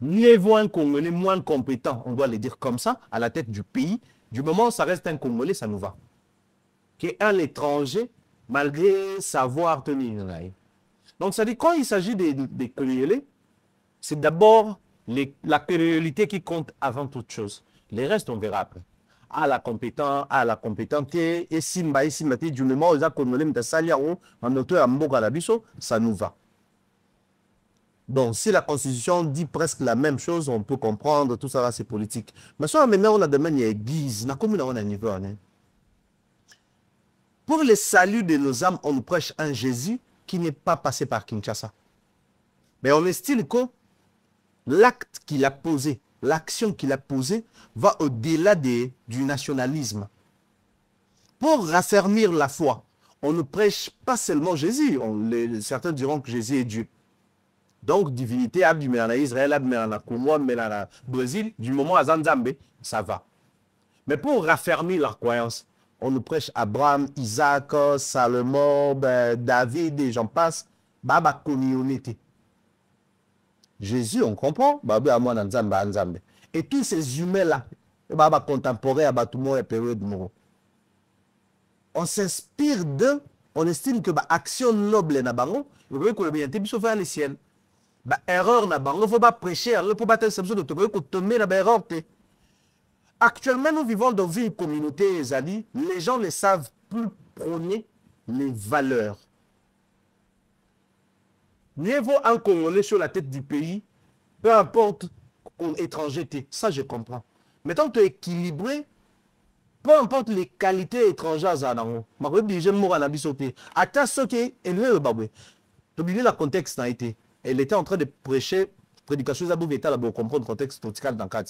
S7: Mieux vaut un Congolais moins compétent, on doit le dire comme ça, à la tête du pays. Du moment où ça reste un Congolais, ça nous va. Qu'un étranger, malgré savoir tenir. Donc, ça dit, quand il s'agit des Congolais, c'est d'abord la créolité qui compte avant toute chose. Les restes, on verra après. À la compétence, à la compétente, et Simba, du moment où ils ont Congolais, en auteur à Mboga Labiso, ça nous va. Donc, si la Constitution dit presque la même chose, on peut comprendre, tout ça, c'est politique. Mais ça, maintenant, on a demandé, il y a église, on a un niveau. Pour le salut de nos âmes, on nous prêche un Jésus qui n'est pas passé par Kinshasa. Mais on estime que l'acte qu'il a posé, l'action qu'il a posée, va au-delà du nationalisme. Pour raffermir la foi, on ne prêche pas seulement Jésus. Certains diront que Jésus est Dieu. Donc, divinité, Abdi Melana Israël, Abdi Melana Congo, Melana Brésil, du moment à Zanzambe, ça va. Mais pour raffermir la croyance, on nous prêche Abraham, Isaac, Salomon, David, et j'en passe, Baba Konionete. Jésus, on comprend, Baba Amon Nzambe, Nzambe. Et tous ces humains-là, Baba contemporain, Abatumo et période Moro. On s'inspire d'eux, on estime que l'action noble n'a pas, vous voyez que le bien est sauf le ciel. Erreur n'a pas, il ne faut pas prêcher, il ne faut pas être cette de tomber dans l'erreur. Actuellement, nous vivons dans une communauté, Zali, les gens ne savent plus prôner les valeurs. Mieux vaut un Congolais sur la tête du pays, peu importe l'étranger, ça je comprends. Mais tant que tu es équilibré, peu importe les qualités étrangères, je suis obligé de mourir à la sauter. Attends ce qui est élevé, tu oublies le contexte n'a été. Elle était en train de prêcher, prédication, ça vous état pour comprendre le contexte total dans le cadre.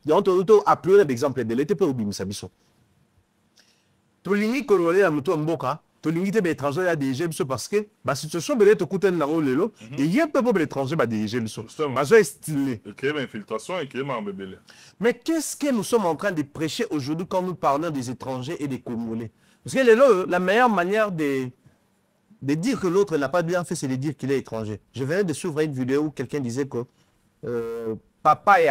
S7: Donc, on a appelé l'exemple de l'été pour oublier ça. Tu lignes Congolais à Moutou Mboka, tu lignes des étrangers à diriger parce que la situation est tout coûteux dans le lot et il y a un peu de l'étranger à diriger le sol. C'est stylé.
S1: Infiltration et
S7: mais qu'est-ce que nous sommes en train de prêcher aujourd'hui quand nous parlons des étrangers et des Congolais? Parce que la meilleure manière de dire que l'autre n'a pas bien fait, c'est de dire qu'il est étranger. Je venais de suivre une vidéo où quelqu'un disait que papa et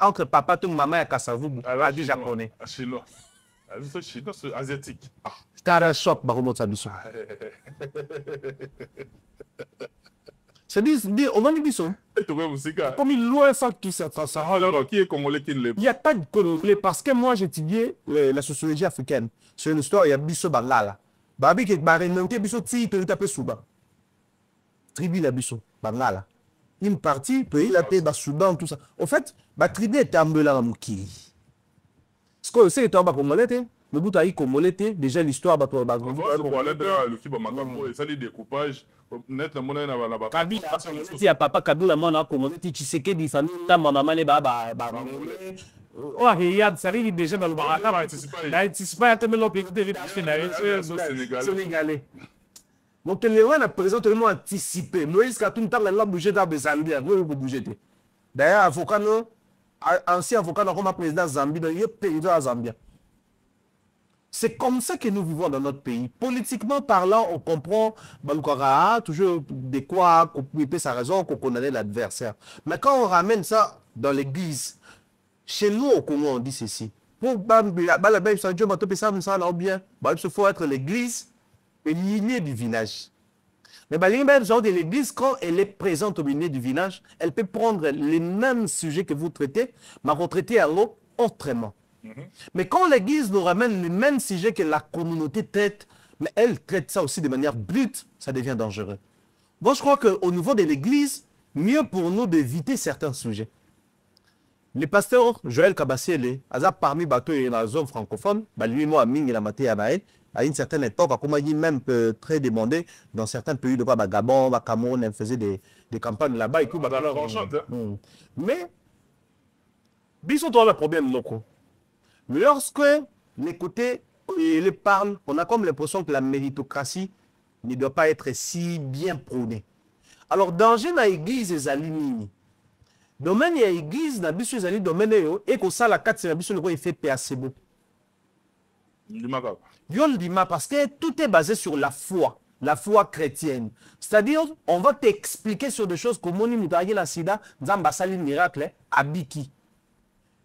S7: entre papa et maman et Kassavou, a dit japonais.
S1: Chinois. Chinois, c'est asiatique.
S7: C'est un choc, Baromo Sabissou. C'est dit, on va dire ça. Comme il loin ça qui ça.
S1: Alors, qui est Congolais qui ne l'est pas?
S7: Il n'y a pas de Congolais parce que moi j'ai étudié la sociologie africaine. C'est une histoire, il y a Bisso Bangala. Babi qui est barré, Bisso Tsi, tu tapes Souba. Tribu la Bisso Bangala. Une partie, pays la paix, Soudan, tout ça. En fait, la tribu est en Bela Mouki. Ce qu'on sait, c'est un Congolais, le bout à y Congolais, déjà l'histoire va toi.
S1: Ça dit découpage. Net la monnaie n'a pas.
S7: Kabila, si à papa Kabila, mon Congolais, tu sais que des familles, mon maman est baba. Oh, regarde, ça arrive déjà dans le baraka. C'est pas un thème de Sénégalais. Donc, les gens présent tellement anticipé. Moïse Katoum, tu as bougé dans Zambie. Vous bougez. D'ailleurs, avocat, ancien avocat, comme président Zambie, il est président à Zambie. C'est comme ça que nous vivons dans notre pays. Politiquement parlant, on comprend toujours de quoi couper sa raison, qu'on connaît l'adversaire. Mais quand on ramène ça dans l'église, chez nous au Congo, on dit ceci. Pour il faut être l'église et lignée du village. Mais de l'église, quand elle est présente au milieu du village, elle peut prendre les mêmes sujets que vous traitez, mais retraiter à l'autre autrement. Mais quand l'église nous ramène les mêmes sujets que la communauté traite, mais elle traite ça aussi de manière brute, ça devient dangereux. Bon, je crois qu'au niveau de l'église, mieux pour nous d'éviter certains sujets. Le pasteur Joël Kabassiele, parmi bateaux et la zone francophone, lui, moi, Ming et la Maté à une certaine époque, comme il même très demandé, dans certains pays de Gabon, Cameroun, elle faisait des campagnes là-bas et tout. Mais, ils ont un problème locaux. Lorsque les côtés, ils parlent, on a comme l'impression que la méritocratie ne doit pas être si bien prônée. Alors, danger dans l'église, les alignés. Domaine il y a l'église, dans l'église, domaine et que ça, la 4, c'est la mission, il fait PACB. Parce que tout est basé sur la foi. la foi chrétienne. C'est-à-dire, on va t'expliquer sur des choses comme on dit la sida, Zambasali miracle, Abiki.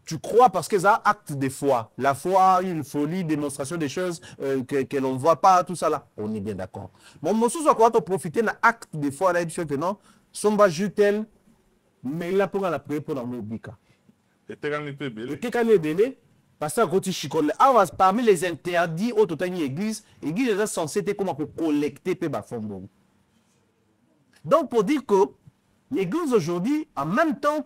S7: Tu crois parce que ça acte de foi. La foi, une folie, démonstration des choses que l'on ne voit pas, tout ça là. On est bien d'accord. Mon monsieur, soit quoi, profiter d'un acte de foi là, que non, somba jutel, mais là pour la prière pour la mobika.
S1: Et t'es quand même belé.
S7: Et quand même belé, parce que parmi les interdits au total de l'église, l'église est censée être comme pour collecter pe bafombo. Donc pour dire que l'église aujourd'hui, en même temps,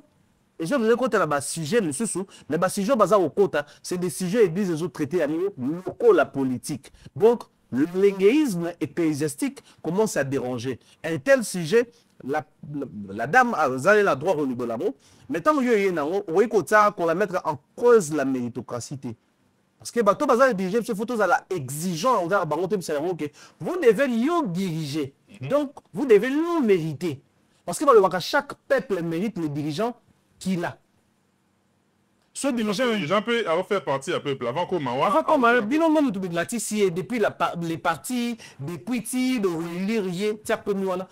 S7: et je vous ai côté là-bas, sujet, le sous, mais sujet bazar au côté, c'est des sujets églises les autres traités à niveau local, la politique. Donc, l'égoïsme ecclésiastique commence à déranger. Un tel sujet, la dame a la droit au niveau de l'amour, mais tant qu'on la mettre en cause la méritocratie. Parce que bateau bazar diriger ces photos à la exigeant, vous devez nous diriger. Donc, vous devez nous mériter. Parce que chaque peuple mérite les dirigeants qu'il a. Ce
S1: dirigeant peut avoir fait partie un peuple avant qu'on m'envoie.
S7: Avant qu'on m'envoie, depuis les partis, depuis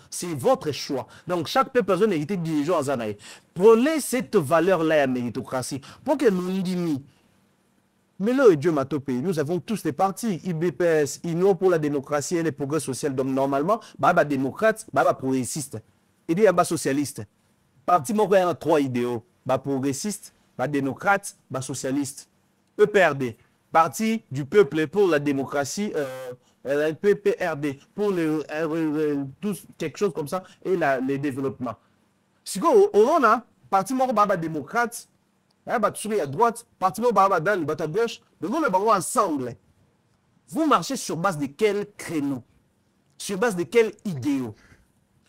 S7: c'est votre choix. Donc chaque peuple a été dirigeant en Zanaï. Prenez cette valeur-là à la méritocratie. Pour que nous diminuions. Mais là, Dieu m'a topé. Nous avons tous les partis, IBPS, Union pour la démocratie et le progrès social. Donc normalement, démocrate, progressiste. Et il y a socialiste. Parti moi il y a 3 idéaux, progressiste, démocrate, socialiste. EPRD, parti du peuple pour la démocratie, PPRD pour quelque chose comme ça et les développements. Si on a parti moi démocrate, à droite, parti moi à gauche, nous allons ensemble. Vous marchez sur base de quel créneau? Sur base de quel idéaux?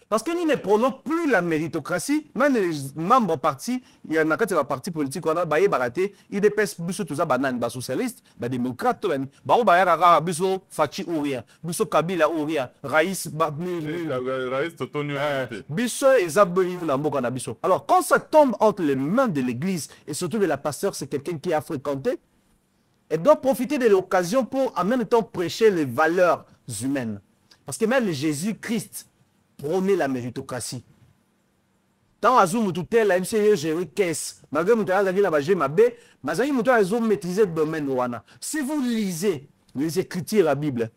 S7: Parce que nous ne prenons plus la méritocratie, même les membres partis, il y en a quand il y a un parti politique, on a baillé baraté, il dépêche tout ça, banane, socialiste, démocrate, on a biso Fachi ou rien, biso Kabila ou rien, Raïs,
S1: Raïs, Totonio,
S7: biso et Zabeli, biso. Alors, quand ça tombe entre les mains de l'église, et surtout de la pasteur, c'est quelqu'un qui a fréquenté, elle doit profiter de l'occasion pour en même temps prêcher les valeurs humaines. Parce que même Jésus-Christ prôner la méritocratie. Tant à Zoom, tout tel, la MCE gérer caisse. Malgré mon travail, la bagé ma B, mais aïe, mon travail, maîtriser le domaine ouana. Si vous lisez les écritures de la Bible,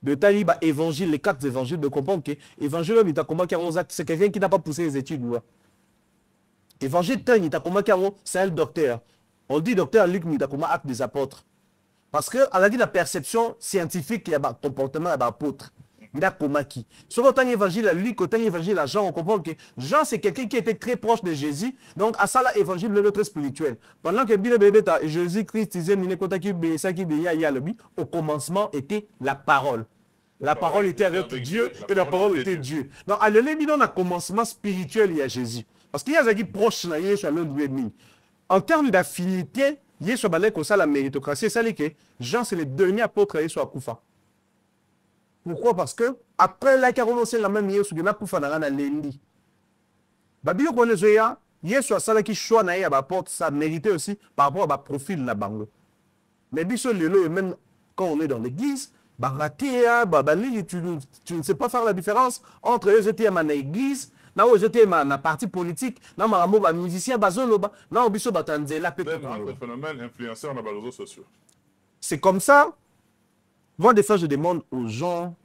S7: de Taliba évangile, les 4 évangiles, de comprendre que évangile, c'est quelqu'un qui n'a pas poussé les études. Évangile, c'est un docteur. On dit docteur Luc Midakoma, acte des apôtres. Parce que, à la dit la perception scientifique, il y a un comportement d'apôtre. Qui. Sur autant évangile, lui, autant évangile à Jean, on comprend que Jean, c'est quelqu'un qui était très proche de Jésus. Donc, à ça, l'évangile, le très spirituel. Pendant que Jésus-Christ disait, au commencement était la parole. La parole était avec Dieu et la parole était Dieu. Donc, à l'élément, on a commencement spirituel, il y a Jésus. Parce qu'il y a des gens qui proches de Jésus, en termes d'affinité, il y a ça, la méritocratie, c'est que Jean, c'est le dernier apôtre qui soit à Koufa. Pourquoi? Parce que après la commencé la même yesu na kufa na na lendi. Babio ko nezoya, yesu asala ki choix na ya ba porte ça mérité aussi par rapport à profil na bango. Mais biso lelo même quand on est dans l'église, tu ne sais pas faire la différence entre eux étaient à l'église, na eux étaient na parti politique, na maramo ba musicien bazolo ba, na biso batanzela pe.
S1: Le phénomène influenceur dans les réseaux sociaux.
S7: C'est comme ça. Avant de faire, je demande aux gens,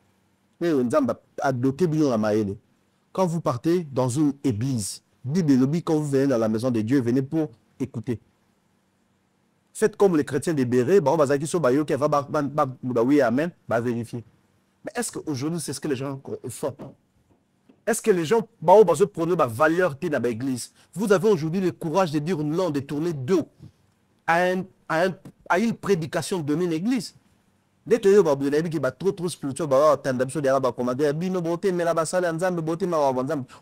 S7: quand vous partez dans une église, quand vous venez dans la maison de Dieu, venez pour écouter. Faites comme les chrétiens des Bérets, oui, amen, vérifier. Mais est-ce qu'aujourd'hui, c'est ce que les gens font? Est-ce que les gens prennent la valeur dans l'église? Vous avez aujourd'hui le courage de dire non, de tourner dos à une prédication de l'église. Dès que vous avez trop spirituel,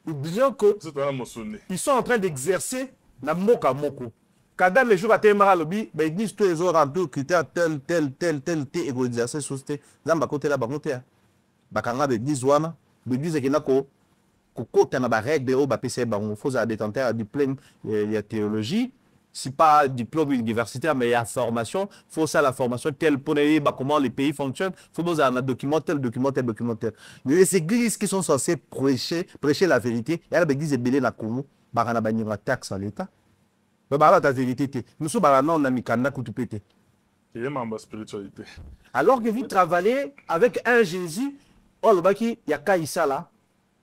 S7: oublions qu'ils sont en train d'exercer la moka moko. Quand les jours à témoin lobby, l'église tous les autres remplis critères tel et exercer société. Zamba côté là bakoté. Bakanga l'église wana, l'église qui n'a ko côté na ba règle au ba PC ba on faut à détenteur du plein la théologie. si pas diplôme universitaire, mais il y a formation. Il faut ça, la formation telle pour comment les pays fonctionnent. Il faut avoir un documentaire. Mais les églises qui sont censées prêcher la vérité, et les églises belées la Congo, on a une taxe à l'État. Mais la vérité, nous sommes on a mis Kanda Koutupété.
S1: Il y a ma spiritualité.
S7: Alors que vous travaillez avec un Jésus, il y a Kaïsa là,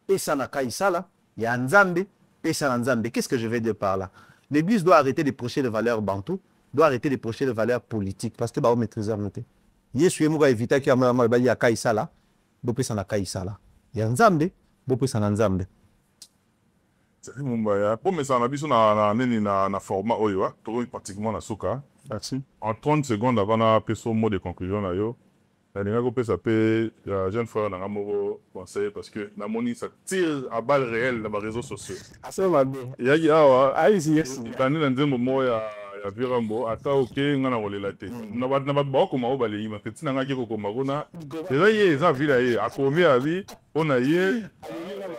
S7: et ça n'a Kaïsa là, il y a Nzambe, et ça n'a Nzambe. Qu'est-ce que je vais dire par là? L'Église doit arrêter de prêcher les valeurs bantou, doit arrêter de prêcher les valeurs politiques, parce que bah on maîtrise la noté. Yesu est mouru éviter qu'il y a Kaïsa là, bopé ça n'a Kaïsa là. Il y a Nzambe, bopé ça n'a Nzambe.
S1: C'est mon bail. Pour mais ça on a besoin na format oyo, tout pratiquement na soka.
S7: Merci.
S1: En 30 secondes avant na peso mot de conclusion là yo. La dernière fois ça peut jeune frère dans un conseil parce que la monnaie ça tire à balles réelles dans les réseaux sociaux.
S7: Ah ça va bien.
S1: Il y a ah
S7: ah ici
S1: dans un moment ya virambo ata OK ngana rolela te. Na ba ba ko ma obale yima te tina ngaki ko magona. Déjà ça villa yi a combien avis on a eu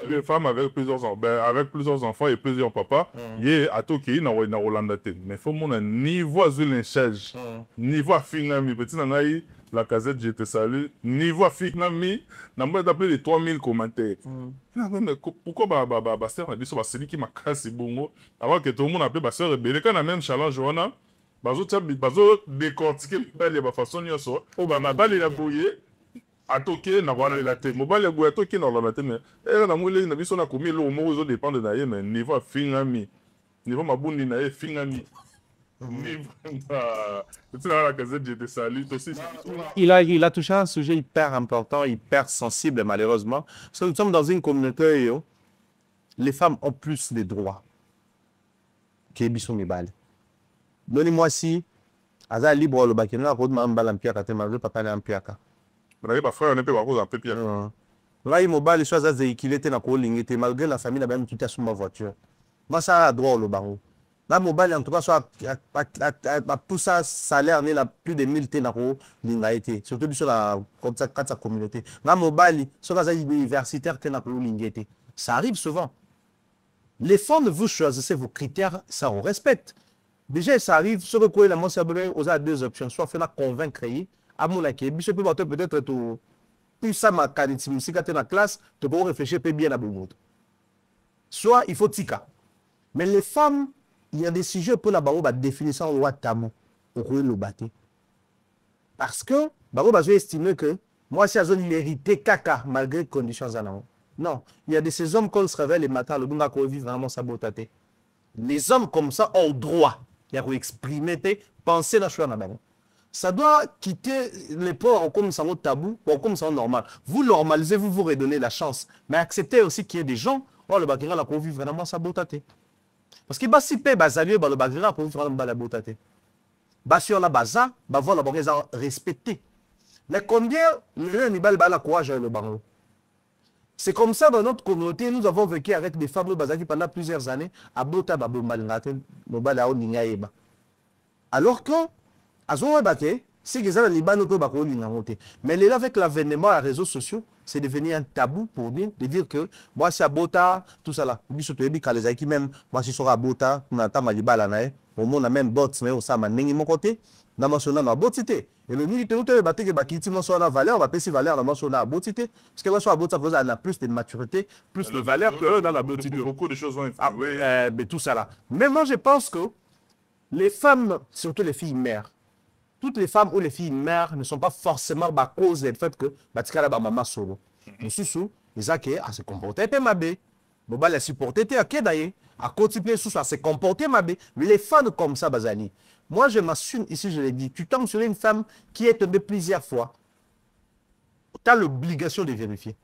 S1: les femmes avec plusieurs enfants et plusieurs papas yé atoki na rolanda te. Mais faut mon niveau sur lynchage. Niveau finami petit ngai la casette, je te salue. Niveau Fiknami, n'a pas d'appeler les 3000 commentaires. Pourquoi Basseur a dit que c'est lui qui m'a cassé bongo avant que tout le monde appelle Basseur rebelle. Quand on a même challenge, on a décortiqué la façon de faire. On va baler la bouillée. À toquer, n'a pas la tête. Mobile la bouillée, toquer dans la tête. Mais on a moulé, on a vu son a commis le mot aux dépend de naïe, mais niveau Finami. Niveau ma bonne naïe, Finami.
S7: Il a touché un sujet hyper important, hyper sensible malheureusement. Parce que nous sommes dans une communauté où les femmes ont plus de droits que les bisous. Donnez-moi si, Aza libre le bac, il y a un road man balampiaka, tu m'as papa l'ampiaka.
S1: Mais pas frère, on est pas cause un peu pire.
S7: Là, il m'a les choses à véhiculer, malgré la famille, il a même tout à sur ma voiture. Moi, ça a droit le barreau. Là, mobile, en tout cas, soit pour ça, salaire n'est plus de 1000 ténaro, l'ingété. Surtout sur la communauté. Là, mobile, sur la universitaire, ténaro, l'ingété. Ça arrive souvent. Les femmes, vous choisissez vos critères, ça on respecte. Déjà, ça arrive, sur le coup, la mention aux deux options. Soit faire la convaincre, à mon avis, peut-être tout. Plus ça, ma qualité, si tu es dans la classe, tu peux réfléchir bien à beaucoup. Soit il faut tika. Mais les femmes, il y a des sujets pour la barreau, définition de loi tamo, pour le battre. Parce que, barreau, je estime que, moi, si j'ai mérité caca, malgré les conditions. Non, il y a de ces hommes quand on se réveille le matin, le bon gars vit vraiment sa beauté. Les hommes comme ça ont droit, il y a exprimer, penser dans le choix. Ça doit quitter les ports comme ça, tabou, ou comme ça, normal. Vous normalisez, vous vous redonnez la chance. Mais acceptez aussi qu'il y ait des gens, oh, le baguera, la vit vraiment sa beauté. Parce que si pe bazali le bagira pour faire la beauté. Si on a baza, voilà respecté. Mais combien le ni la courage le baron. C'est comme ça dans notre communauté, nous avons vécu avec des femmes bazali pendant plusieurs années à bota babo malngate no bala o ningaeba. Alors que azo baté, c'est que ça les bano to bako ningamote. Mais là avec l'avènement des réseaux sociaux, c'est devenu un tabou pour nous de dire que moi c'est à Bota, tout ça là. Puis surtout les amis même, moi si sera à Bota, on attend ma libala nae, au monde a même bots mais au sama nengi mon côté, na mentionnant na botité. Et le militaire nous te battre que bakiti non soit la valeur, on va payer valeur na mentionnant à botité, parce que moi soit à Bota vous a plus de maturité, plus de valeur que dans la botité.
S1: Beaucoup de choses vont
S7: mais tout ça là. Mais moi je pense que les femmes, surtout les filles mères, toutes les femmes ou les filles mères ne sont pas forcément à cause du fait que Batikala ba maman solo. Mais sous ils ont à se comporter peu mabé. Boba la supporter te akedaye à continuer sous à se comporter mabé. Mais les femmes comme ça bazali. Moi je m'assume ici je l'ai dit, tu tombes sur une femme qui est tombée plusieurs fois. Tu as l'obligation de vérifier.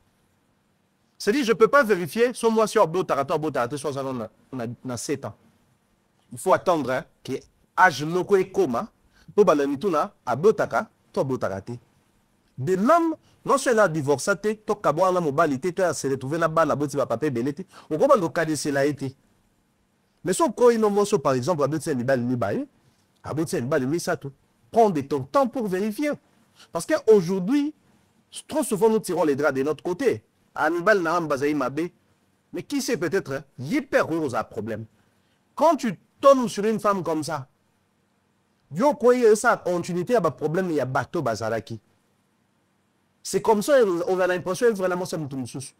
S7: C'est-à-dire je peux pas vérifier sur moi sur Botarato soit dans 7 ans. Il faut attendre hein, que âge loko et coma. Pour balanituna à botaka to botakate de l'homme non seulement divorcé to kabo la mobilité to se retrouver na bala boti ba papa belete on comment le cas de cela été mais son ko innovation par exemple à boti ni bal ni baye à boti ni bal ni ça tout prendre de ton temps pour vérifier parce que aujourd'hui trop souvent nous tirons les draps de notre côté Hannibal na bazaï mabé mais qui sait peut-être hyper heureux à problème quand tu tombe sur une femme comme ça. Yo croyez ça continuité il y a problème il y a bateau bazaraki. C'est comme ça on a l'impression vraiment c'est mutu mususu.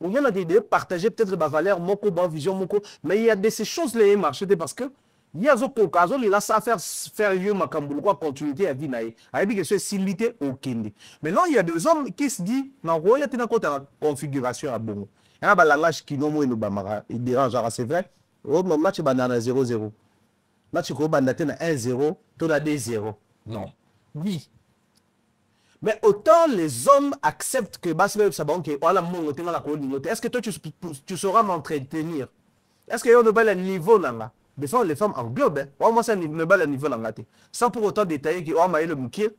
S7: On vient de partager peut-être ma valeur moko bonne vision moko mais il y a de ces choses là marché parce que il y a zo pokazo il a ça faire yo makambulu quoi continuité à vie naïe. Avec que c'est silité au kindi. Mais non il y a des hommes qui se dit na roya tina côté configuration à bon. Il y a un langage qui non mo bamara il dérange c'est vrai. Au match banana 0-0. Match ko banana 1-0, tout à 2-0. Non. Oui. Mais autant les hommes acceptent que est-ce que toi tu sauras m'entretenir? Est-ce qu'il y a un niveau là? Des fois les femmes englobent. Moi c'est un niveau là. Sans pour autant détailler que le moukier.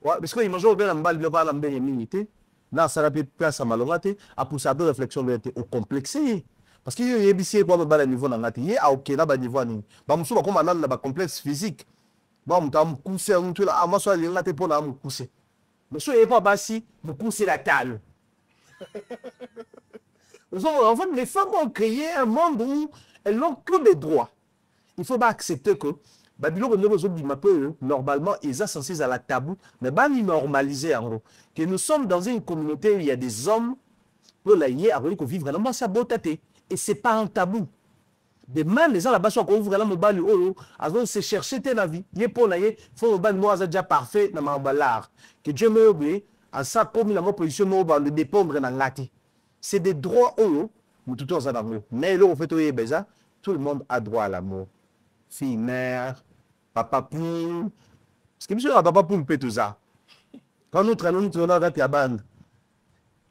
S7: Parce que imagine bien la balle de la minute. Là ça rapide place à malorate à pousser à deux réflexions au complexé. Parce qu'il y a des quoi le niveau là. Il y a OK là niveau ni. Ba musu ba comme na ba complexe physique. Ba mutam couser on tu là moi soit là pour là me couser. Monsieur n'est pas bassi, beaucoup c'est la table. En fait, les femmes ont créé un monde où elles n'ont que des droits. Il ne faut pas accepter que normalement, ils sont censés à la tabou, mais pas normaliser en gros. Que nous sommes dans une communauté où il y a des hommes pour la y avoir qu'on vivre vraiment sa beauté. Et ce n'est pas un tabou. Demain, les gens là-bas sont vraiment au bal avant se chercher la vie. Il faut que moi déjà parfait dans ma balard. Que Dieu me oublie, en ça comme la position de dépendre dans l'ati. C'est des droits tout ça dans mais là on fait tout le monde a droit à l'amour. Fille, mère, papa poum. Parce que monsieur papa poum peut tout ça. Quand nous traînons dans la bande,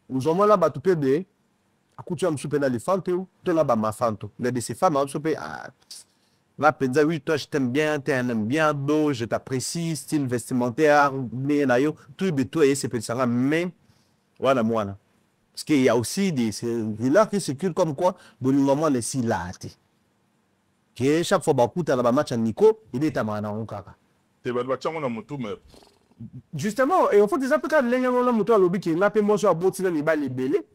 S7: nous avons là tout pédé. Tu as un éléphant, tu as ma femme. Mais de ces femmes, là, oui, toi, je t'aime bien, tu aimes bien, beau, je t'apprécie, style vestimentaire, tout et c'est petit ça. Mais, voilà, moi, parce qu'il y a aussi des villas qui circulent comme quoi, bon, le moment, les si là, que chaque fois, beaucoup, tu as un match à Nico, il est à Mana, on kaka. Justement, et en fait, des appels de l'Union, on a moto à l'objet qui n'a pas moi sur la botte, il va les belés.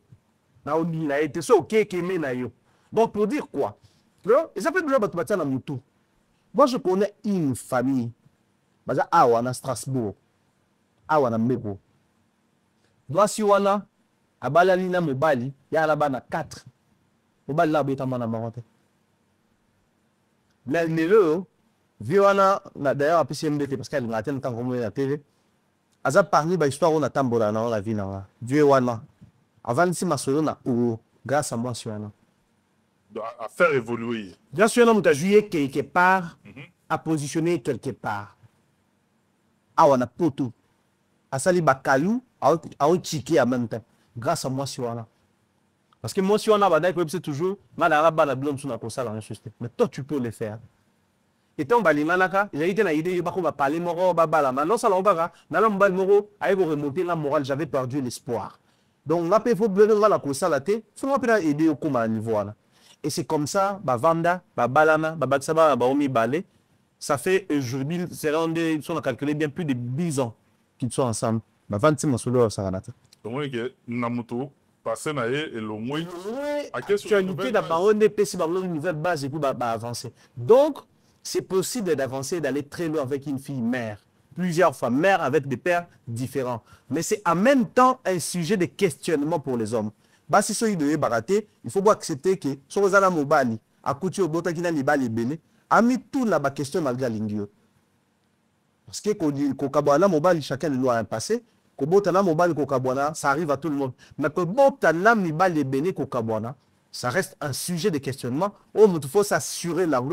S7: Il a été ça, ok, donc pour dire quoi? Et ça fait déjà battre dans Moutou. Moi, je connais une famille. À Strasbourg. À Mbeko. Doit si wana, à Balalina Mobali, il y a là-bas 4. Mobali là, il y a un marote. Là, il est là, Viwana, d'ailleurs, à PCMDT, parce qu'elle a atteint quand on est à la télé. Aza parmi les histoires, on a tambola dans la vie. Viwana. Avant de ma grâce à moi,
S1: à faire évoluer.
S7: Bien sûr, on a joué quelque part, à positionner quelque part. Ah, on a pour tout. À sali bakalou, à un chiqué en même temps. Grâce à moi, parce que moi, si on a c'est toujours, mais toi, tu peux le faire. Et tant balimanaka, il a été une idée, il va parler moro, babala. Maintenant, ça l'embarras. Dans l'embal moro, avec remonter la morale, j'avais perdu l'espoir. Donc, là, il faut bien la course à la tête, il faut aider au commun niveau. Et c'est comme ça, Vanda, Balana, Babaksaba, Baomi Balé, ça fait aujourd'hui, ils sont calculés bien plus de 10 ans qu'ils sont ensemble. Vanti Masolo Saranata.
S1: Donc, Namuto, passé et le moins.
S7: Actualité d'abord, on est PC dans une nouvelle base et puis avancer. Donc, c'est possible d'avancer, d'aller très loin avec une fille mère. Plusieurs fois mère avec des pères différents. Mais c'est en même temps un sujet de questionnement pour les hommes. Si ceux qui barater, il faut accepter que si vous avez un mobile, à côté au bout qui n'a a mis tout là-bas question malgré l'ingio. Parce que quand on mobile, chacun doit un passé. Quand on a mobile, ça arrive à tout le monde. Mais quand on a un mobile, ça reste un sujet de questionnement. Il faut s'assurer là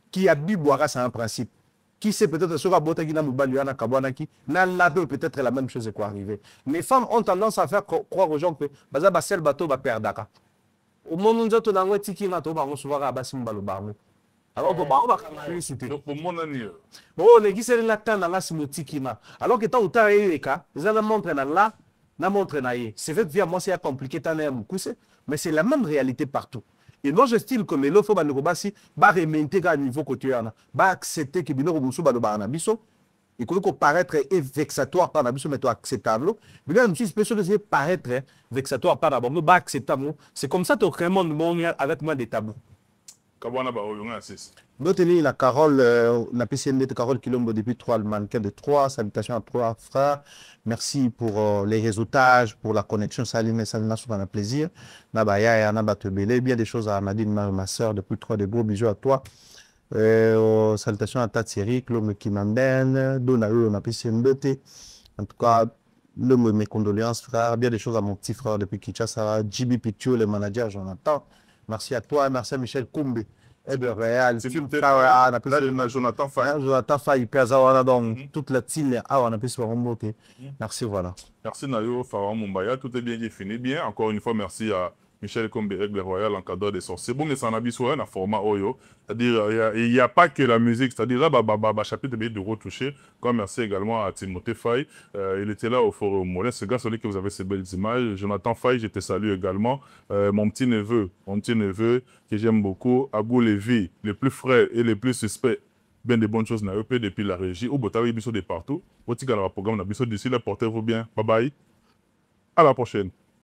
S7: qui a bu boira, c'est un principe. Qui sait peut-être sur la botte qui n'a peut-être la même chose qui arriver. Les femmes ont tendance à faire croire aux gens que le bateau va perdre. Au moment où on a un tiki, on va recevoir un bassin de barbe. Alors, on va
S1: pour mon année.
S7: Bon, les qui sont là, dans la tiki. Alors que tant ou tant, les cas, ils ont montré là, na montré là. C'est vrai que moi, c'est compliqué, mais c'est la même réalité partout. Et moi, je style comme il faut que remonter à niveau côté, accepter que bino musu ba na biso, et que paraître vexatoire par na biso mais acceptable. Mais une petite spécial de paraître vexatoire par na bon acceptable. C'est comme ça que vraiment monde avec moi des tabous.
S1: Kabwana ba oyonga assist.
S7: Boteni la Carole, la PCND de Carole Kilombo depuis 3, le mannequin de 3. Salutations à 3 frères. Merci pour les réseautages, pour la connexion. Saline et Salina, c'est un plaisir. Nabaya et Anaba Tebele. Bien des choses à Nadine, ma soeur, depuis 3. De gros bisous à toi. Salutations à Tatsiri, Claude Kimanden, Donaru, on a PCND. En tout cas, mes condoléances, frère. Bien des choses à mon petit frère depuis Kinshasa. JB Picture, le manager, Jonathan. Merci à toi et merci à Michel Koumbe. Réal,
S1: Jonathan Faye.
S7: Jonathan Faye, donc toute la team, on a pu se remonter. Merci, voilà.
S1: Merci Nayo, Farah Mumbaya, tout est bien qui finit bien. Encore une fois, merci à Michel Combe-Reg, le Royal, encadreur des sorciers. Bon, mais ça en a besoin un format Oyo. C'est-à-dire, il n'y a pas que la musique. C'est-à-dire, là, chapitre de retoucher. Comme merci également à Timothée Faye. Il était là au Forum Molin. C'est grâce à lui que vous avez ces belles images. Jonathan Faye, je te salue également. Mon petit neveu que j'aime beaucoup, Abou Lévy, les plus frais et les plus suspects. Bien des bonnes choses n'a eu depuis la régie. Au Botawi, Bissot de partout. Au Tigala, programme, n'a Bissot d'ici là, portez-vous bien. Bye bye. À la prochaine.